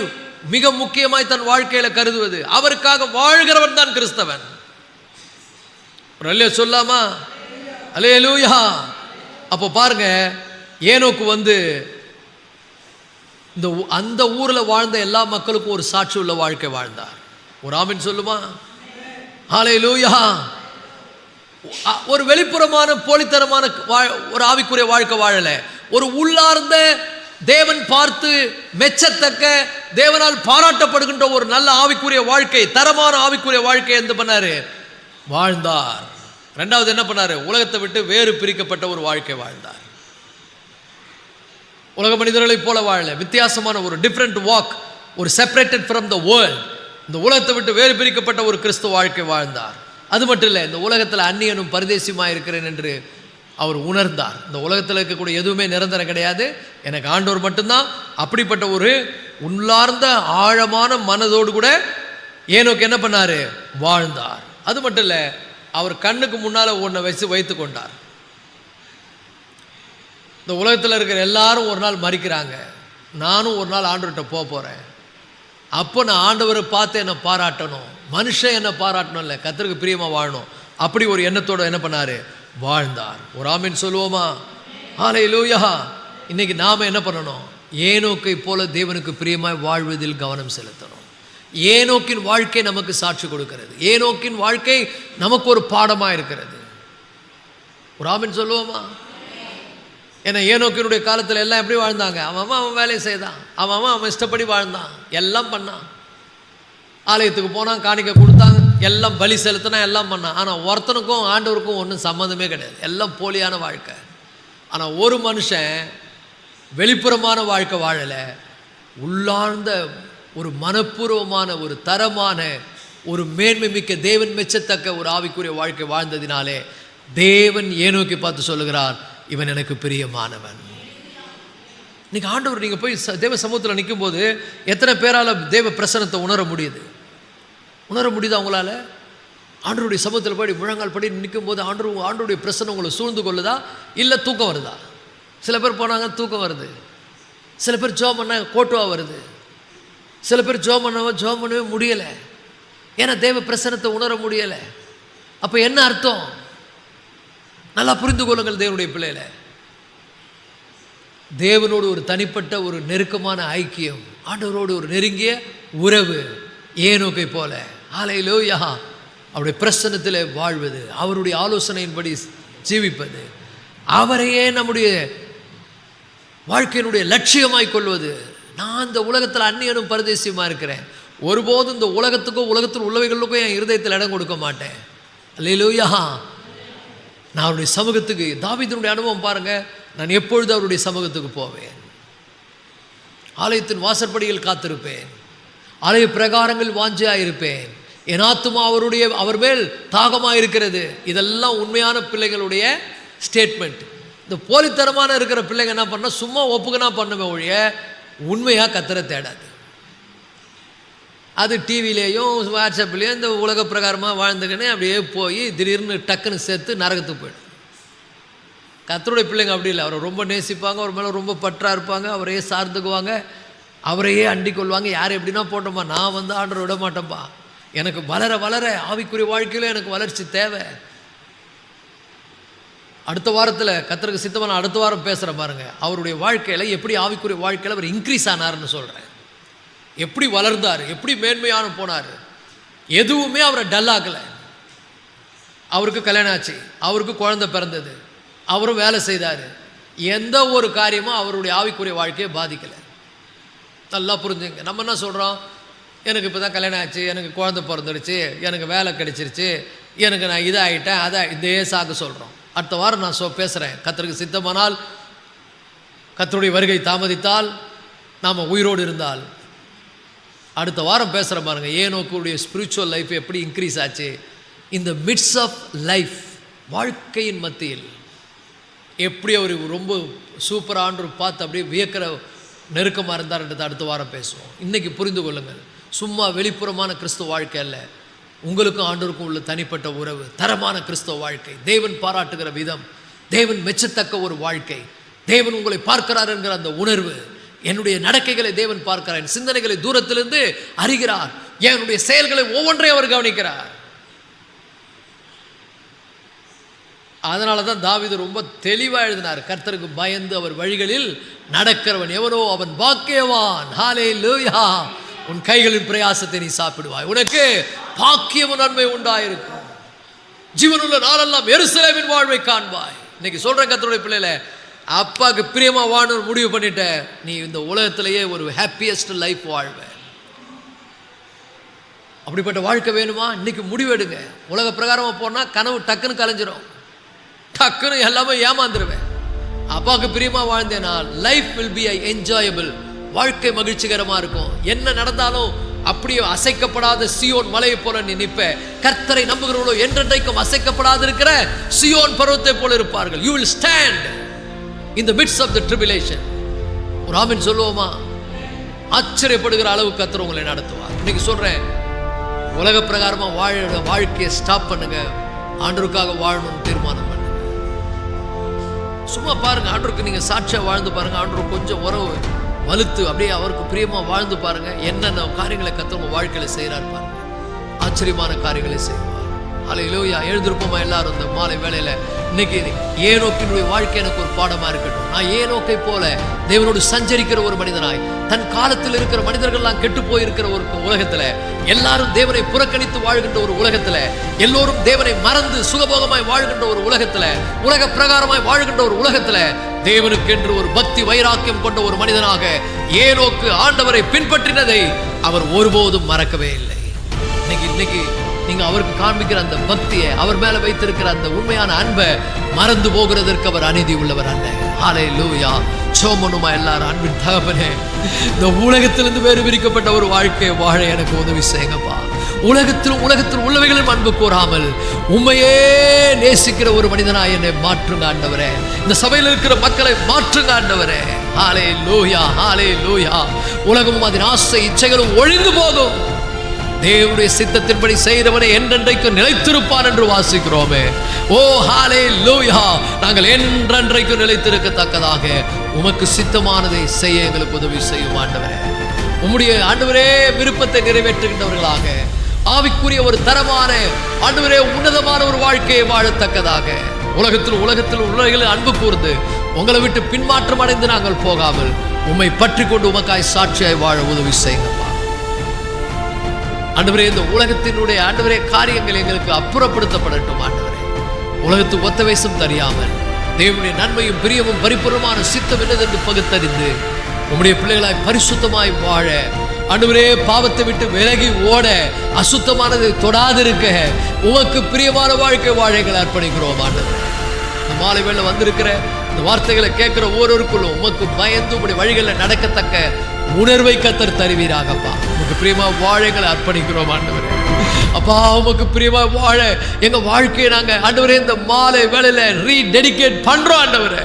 மிக முக்கியமாய் தன் வாழ்க்கையில் கருதுவது, அவருக்காக வாழ்கிறவன் தான் கிறிஸ்தவன். அல்லேலூயா சொல்லாமா? அல்லேலூயா. அப்போ பாருங்க, ஏனோக்கு இந்த அந்த ஊரில் வாழ்ந்த எல்லா மக்களுக்கும் ஒரு சாட்சி உள்ள வாழ்க்கை வாழ்ந்தார். ஒரு ஆமீன் சொல்லுமா? அல்லேலூயா. ஒரு வெளிப்புறமான போலித்தனமான ஒரு ஆவிக்குரிய வாழ்க்கை வாழலை. ஒரு உள்ளார்ந்த தேவன் பார்த்து மெச்சத்தக்க, தேவனால் பாராட்டப்படுகின்ற ஒரு நல்ல ஆவிக்குரிய வாழ்க்கை, தரமான ஆவிக்குரிய வாழ்க்கை என்ன பண்ணாரு? வாழ்ந்தார். ரெண்டாவது என்ன பண்ணாரு? உலகத்தை விட்டு வேறு பிரிக்கப்பட்ட ஒரு வாழ்க்கை வாழ்ந்தார். உலக மனிதர்களைப் போல வாழல, வித்தியாசமான ஒரு டிஃப்ரெண்ட் வாக், ஒரு செப்பரேட்டட் ஃப்ரம் த வேர்ல்ட், இந்த உலகத்தை விட்டு வேறு பிரிக்கப்பட்ட ஒரு கிறிஸ்துவ வாழ்க்கை வாழ்ந்தார். அது மட்டும் இல்லை, இந்த உலகத்தில் அந்நியனும் பரதேசியுமாக இருக்கிறேன் என்று அவர் உணர்ந்தார். இந்த உலகத்தில் இருக்கக்கூடிய எதுவுமே நிரந்தரம் கிடையாது, எனக்கு ஆண்டவர் மட்டும்தான். அப்படிப்பட்ட ஒரு உள்ளார்ந்த ஆழமான மனதோடு கூட ஏனோக்கு என்ன பண்ணார்? வாழ்ந்தார். அது மட்டும் இல்லை, அவர் கண்ணுக்கு முன்னால் ஒன்றை வைத்து கொண்டார். இந்த உலகத்தில் இருக்கிற எல்லாரும் ஒரு நாள் மறிக்கிறாங்க, நானும் ஒரு நாள் ஆண்டவர்கிட்ட போகிறேன். அப்போ நான் ஆண்டவரை பார்த்து என்னை பாராட்டணும், மனுஷன் என்னை பாராட்டணும் இல்லை, கர்த்தருக்கு பிரியமாக வாழணும். அப்படி ஒரு எண்ணத்தோடு என்ன பண்ணார்? வாழ்ந்தார். ஒரு ஆமீன் சொல்லுவோமா? ஹல்லேலூயா. இன்னைக்கு நாம் என்ன பண்ணணும்? ஏனோக்கை போல தேவனுக்கு பிரியமாய் வாழ்வதில் கவனம் செலுத்தணும். ஏனோக்கின் வாழ்க்கை நமக்கு சாட்சி கொடுக்கிறது. ஏனோக்கின் வாழ்க்கை நமக்கு ஒரு பாடமாக இருக்கிறது. ஒரு ஆமீன் சொல்லுவோமா? ஏன்னா ஏனோக்கினுடைய காலத்தில் எல்லாம் எப்படி வாழ்ந்தாங்க? அவன் வேலையை செய்தான், அவன் இஷ்டப்படி வாழ்ந்தான், எல்லாம் பண்ணான். ஆலயத்துக்கு போனான், காணிக்கை கொடுத்தாங்க, எல்லாம் பலி செலுத்தினா, எல்லாம் பண்ணான். ஆனால் ஒருத்தனுக்கும் ஆண்டவருக்கும் ஒன்றும் சம்மந்தமே கிடையாது, எல்லாம் போலியான வாழ்க்கை. ஆனால் ஒரு மனுஷன் வெளிப்புறமான வாழ்க்கை வாழலை, உள்ளார்ந்த ஒரு மனப்பூர்வமான, ஒரு தரமான, ஒரு மேன்மை மிக்க, தேவன் மெச்சத்தக்க ஒரு ஆவிக்குரிய வாழ்க்கை வாழ்ந்ததினாலே தேவன் ஏனோக்கி பார்த்து சொல்லுகிறார், இவன் எனக்கு பிரியமானவன். இன்னைக்கு ஆண்டவர், நீங்கள் போய் தேவ சமூகத்தில் நிற்கும் போது எத்தனை பேரால் தேவ பிரசனத்தை உணர முடியுது? அவங்களால ஆண்டவருடைய சமூகத்தில் போய் முழங்கால் படி நிற்கும் போது ஆண்டவருடைய பிரசனம் உங்களை சூழ்ந்து கொள்ளுதா, இல்லை தூக்கம் வருதா? சில பேர் போனாங்க தூக்கம் வருது, சில பேர் ஜோம் பண்ண கோட்டுவா வருது, சில பேர் ஜோம் பண்ணவே முடியலை, ஏன்னா தேவ பிரசனத்தை உணர முடியலை. அப்போ என்ன அர்த்தம்? நல்லா புரிந்து கொள்ளுங்கள் தேவனுடைய பிள்ளைகளை. தேவனோடு ஒரு தனிப்பட்ட ஒரு நெருக்கமான ஐக்கியம், ஆண்டவரோடு ஒரு நெருங்கிய உறவு, ஏனோக்கை போல ஹல்லேலூயா அவருடைய பிரசன்னத்தில் வாழ்வது, அவருடைய ஆலோசனையின்படி ஜீவிப்பது, அவரையே நம்முடைய வாழ்க்கையினுடைய லட்சியமாய் கொள்வது. நான் இந்த உலகத்தில் அந்நியனும் பரதேசியமாக இருக்கிறேன், ஒருபோதும் இந்த உலகத்துக்கும் உலகத்தில் உள்ளவைகளுக்கும் என் இருதயத்தில் இடம் கொடுக்க மாட்டேன். ஹல்லேலூயா. நான் அவருடைய சமூகத்துக்கு, தாவீதினுடைய அனுபவம் பாருங்கள், நான் எப்பொழுது அவருடைய சமூகத்துக்கு போவேன், ஆலயத்தின் வாசற்படியில் காத்திருப்பேன், ஆலய பிரகாரங்கள் வாஞ்சையாயிருப்பேன், என் ஆத்துமா அவர் மேல் தாகமாயிருக்கிறது. இதெல்லாம் உண்மையான பிள்ளைகளுடைய ஸ்டேட்மெண்ட். இந்த போலித்தரமான இருக்கிற பிள்ளைங்க என்ன பண்ணால் சும்மா ஒப்புக்கனா பண்ணுமே ஒழிய உண்மையாக கர்த்தரை தேடாது. அது டிவிலேயும் வாட்ஸ்அப்லேயும் இந்த உலக பிரகாரமாக வாழ்ந்துக்கினே அப்படியே போய் திடீர்னு டக்குன்னு சேர்த்து நரகத்துக்கு போயிடும். கர்த்தருடைய பிள்ளைங்க அப்படி இல்லை. அவரை ரொம்ப நேசிப்பாங்க, அவர் மேலே ரொம்ப பற்றாக இருப்பாங்க, அவரையே சார்ந்துக்குவாங்க, அவரையே அண்டிக் கொள்வாங்க. யார் எப்படின்னா போட்டோம்ப்பா, நான் வந்து ஆண்டரை விட மாட்டேன்ப்பா, எனக்கு வளர வளர ஆவிக்குரிய வாழ்க்கையில் எனக்கு வளர்ச்சி தேவை. அடுத்த வாரத்தில் கர்த்தருக்கு சித்தமான அடுத்த வாரம் பேசுகிற பாருங்க, அவருடைய வாழ்க்கையில் எப்படி ஆவிக்குரிய வாழ்க்கையில் அவர் இன்க்ரீஸ் ஆனார்னு சொல்கிறேன். எப்படி வளர்ந்தார், எப்படி மேன்மையான போனார். எதுவுமே அவரை டல்லாக்கலை. அவருக்கு கல்யாணம் ஆச்சு, அவருக்கு குழந்தை பிறந்தது, அவரும் வேலை செய்தார். எந்த ஒரு காரியமும் அவருடைய ஆவிக்குரிய வாழ்க்கையை பாதிக்கலை. நல்லா புரிஞ்சுங்க. நம்ம என்ன சொல்கிறோம், எனக்கு இப்போ தான் கல்யாணம் ஆச்சு, எனக்கு குழந்தை பிறந்துடுச்சு, எனக்கு வேலை கிடைச்சிருச்சு, எனக்கு நான் இதாகிட்டேன், அதை இதே சாக்கு சொல்கிறோம். அடுத்த வாரம் நான் பேசுகிறேன். கர்த்தருக்கு சித்தமானால், கர்த்தருடைய வருகை தாமதித்தால், நாம் உயிரோடு இருந்தால் அடுத்த வாரம் பேசுகிற பாருங்க, ஏனோக்குடைய ஸ்பிரிச்சுவல் லைஃப் எப்படி இன்க்ரீஸ் ஆச்சு. இந்த மிட்ஸ் ஆஃப் லைஃப், வாழ்க்கையின் மத்தியில் எப்படி அவர் ரொம்ப சூப்பரான பார்த்து அப்படியே வியக்கிற நெருக்கமாக இருந்தார்ன்றது அடுத்த வாரம் பேசுவோம். இன்றைக்கி புரிந்து கொள்ளுங்கள், சும்மா வெளிப்புறமான கிறிஸ்துவ வாழ்க்கை அல்ல, உங்களுக்கும் ஆண்டவருக்கும் உள்ள தனிப்பட்ட உறவு, தரமான கிறிஸ்தவ வாழ்க்கை, தேவன் பாராட்டுகிற விதம், தேவன் மெச்சத்தக்க ஒரு வாழ்க்கை, தேவன் உங்களை பார்க்கிறார் என்கிற அந்த உணர்வு. என்னுடைய நடக்கைகளை தேவன் பார்க்கிறார், என் சிந்தனைகளை தூரத்திலிருந்து அறிகிறார், என்னுடைய செயல்களை ஒவ்வொன்றையும் அவர் கவனிக்கிறார். அதனால தான் தாவீது ரொம்ப தெளிவாக எழுதினார், கர்த்தருக்கு பயந்து அவர் வழிகளில் நடக்கிறவன் எவனோ அவன் பாக்கியவான். ஹல்லேலூயா. உன் கைகளின் பிரயாசத்தை நீ சாப்பிடுவாய், உனக்கு பாக்கியமும் நன்மை உண்டாயிருக்கும், ஜீவனுள்ள நாளெல்லாம் எருசலேமின் வாழ்வை காண்பாய். இன்னைக்கு சொல்கிறேன் கர்த்தருடைய பிள்ளைல, அப்பாவுக்கு பிரியமா வாழணும்னு முடிவு பண்ணிட்ட, நீ இந்த உலகத்திலேயே ஒரு ஹாப்பியஸ்ட் லைஃப் வாழ்வ. அப்படிப்பட்ட வாழ்க்கை வேணுமா? இன்னைக்கு முடிவெடுங்க. உலக பிரகாரமாக போனால் கனவு டக்குன்னு கலைஞ்சிரும், டக்குன்னு எல்லாமே ஏமாந்துருவேன். அப்பாவுக்கு பிரியமா வாழ்ந்தேனா லைஃப் வில் பி என்ஜாயபிள், வாழ்க்கை மகிழ்ச்சிகரமாக இருக்கும். என்ன நடந்தாலும் அப்படியே அசைக்கப்படாத சியோன் மலையை போல நீ நிற்ப. கர்த்தரை நம்புகிறவர்களோ என்றென்றைக்கும் அசைக்கப்படாது இருக்கிற சியோன் பர்வத்தை போல இருப்பார்கள். You will stand in the midst of the tribulation. ஒரு ஆமென் சொல்லுவோமா? ஆச்சரியப்படுகிற அளவுக்கு கர்த்தர் உங்களை நடத்துவார். இன்னைக்கு சொல்றேன், உலக பிரகாரமா வாழ வாழ்க்கையை ஸ்டாப் பண்ணுங்க, ஆண்டவருக்காக வாழணும்னு தீர்மானம் பண்ணுங்க. சும்மா பாருங்க, ஆண்டவருக்கு நீங்க சாட்சியா வாழ்ந்து பாருங்க, ஆண்டவர் கொஞ்சம் உறவு வலுத்து அப்படியே அவருக்கு பிரியமா வாழ்ந்து பாருங்க, என்னென்ன காரியங்களை கர்த்தர் உங்க வாழ்க்கையில செய்யறாரு பாருங்க, ஆச்சரியமான காரியங்களை செய்வார். ஹல்லேலூயா. எழுந்திருப்போமா எல்லாரும் இந்த மாலை வேளையில. இன்னைக்கு ஏனோக்கினுடைய வாழ்க்கை எனக்கு ஒரு பாடமா இருக்கட்டும். நான் ஏனோக்கை போல தேவனோடு சஞ்சரிக்கிற ஒரு மனிதனாய், தன் காலத்தில் இருக்கிற மனிதர்கள்லாம் கெட்டு போயிருக்கிற ஒரு உலகத்துல, எல்லாரும் தேவனை புறக்கணித்து வாழ்கின்ற ஒரு உலகத்துல, எல்லோரும் தேவனை மறந்து சுகபோகமாய் வாழ்கின்ற ஒரு உலகத்துல, உலக பிரகாரமாய் வாழ்கின்ற ஒரு உலகத்துல, தேவனுக்கென்று ஒரு பக்தி வைராக்கியம் கொண்ட ஒரு மனிதனாக ஏனோக்கு ஆண்டவரை பின்பற்றினதை அவர் ஒருபோதும் மறக்கவே இல்லை. இன்னைக்கு நீங்க அவருக்கு காண்பிக்கிற அந்த பக்தியை, அவர் மேல வைத்திருக்கிற அந்த உண்மையான அன்பை மறந்து போகிறதற்கு அவர் அநீதி உள்ளவர் அல்ல. ஹல்லேலூயா. சோமனுமா எல்லாரும் அன்பின் தகப்பனே, இந்த உலகத்திலிருந்து வேறு பிரிக்கப்பட்ட ஒரு வாழ்க்கையை வாழ எனக்கு உதவி செய்யுங்கப்பா. உலகத்தில் உள்ளவைகளும் அன்பு கூறாமல் உண்மையே நேசிக்கிற ஒரு மனிதனாய் என்னை மாற்றுங்க ஆண்டவரே. இந்த சபையில் இருக்கிற மக்களை மாற்றுங்க ஆண்டவரே. ஹல்லேலூயா, ஹல்லேலூயா. உலகமும் அதன் ஆசை இச்சைகளும் ஒழிந்து போகும், தேவனுடைய சித்தத்தின்படி செய்கிறவனை என்றென்றைக்கும் நிலைத்திருப்பான் என்று வாசிக்கிறோமே. ஓ ஹல்லேலூயா. நாங்கள் என்றென்றைக்கும் நிலைத்திருக்கத்தக்கதாக உமக்கு சித்தமானதை செய்ய எங்களுக்கு உதவி செய்யும் ஆண்டவரே. உம்முடைய ஆண்டவரே விருப்பத்தை நிறைவேற்றுகின்றவர்களாக, ஆவிக்குரிய ஒரு தரமான ஆண்டவரே உன்னதமான ஒரு வாழ்க்கையை வாழத்தக்கதாக, உலகத்தில் உள்ளவர்களை அன்பு கூர்ந்து உங்களை விட்டு பின்மாற்றம் அடைந்து நாங்கள் போகாமல் உம்மை பற்றி கொண்டு உமக்காய் சாட்சியாய் வாழ உதவி செய்யுங்கப்பா ஆண்டவரே. இந்த உலகத்தினுடைய ஆண்டவரே காரியங்கள் எங்களுக்கு அப்புறப்படுத்தப்படட்டும் ஆண்டவரே. உலகத்துக்கு ஒத்த வேஷம் தெரியாமல் தேவனுடைய நன்மையும் பிரியமும் பரிபூர்ணமான சித்தம் என்னதென்று பகுத்தறிந்து உம்முடைய பிள்ளைகளாய் பரிசுத்தமாய் வாழ ஆண்டவரே, பாவத்தை விட்டு விலகி ஓட, அசுத்தமானதை தொடாதிருக்க உமக்கு பிரியமான வாழ்க்கை வாழ எங்களை அர்ப்பணிக்கிறோம் ஆண்டவரே. இந்த மாலை வேளை வந்திருக்கிற இந்த வார்த்தைகளை கேட்கிற ஒவ்வொருவருக்குள்ளும் உமக்கு பயந்து உம்முடைய வழிகளில் நடக்கத்தக்க உணர்வை கர்த்தர் தருவீராகப்பா. உமக்கு பிரியமா வாழ எங்களை அர்ப்பணிக்கிறோம் ஆண்டவரே. அப்பா உமக்கு பிரியமா வாழ எங்க வாழ்க்கையை நாங்க ஆண்டவரே இந்த மாலை வேளையில ரீடெடிகேட் பண்றோம் ஆண்டவரே.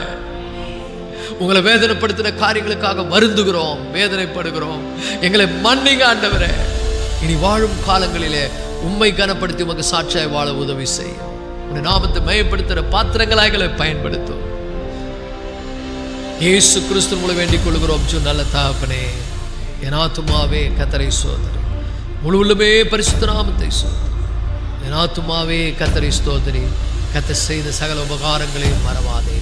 உங்களை வேதனைப்படுத்தின காரியங்களுக்காக வருந்துகிறோம், வேதனைப்படுகிறோம். எங்களை மன்னிங்க ஆண்டவரே. இனி வாழும் காலங்களிலே உம்மை கனப்படுத்தி உமக்கு சாட்சியாய் வாழ உதவி செய்யும். உடைய நாமத்தை மயப்படுத்துகிற பாத்திரங்களாக எங்களை பயன்படுத்தும். இயேசு கிறிஸ்து மூலம் வேண்டிக் கொள்கிறோம் நல்ல தகப்பனே. என் ஆத்துமாவே கர்த்தரை ஸ்தோத்திரி, முழு உள்ளமே பரிசுத்த நாமத்தை ஸ்தோத்திரி. என் ஆத்துமாவே கர்த்தரை ஸ்தோத்திரி, கர்த்தர் செய்த சகல உபகாரங்களையும் மறவாதே.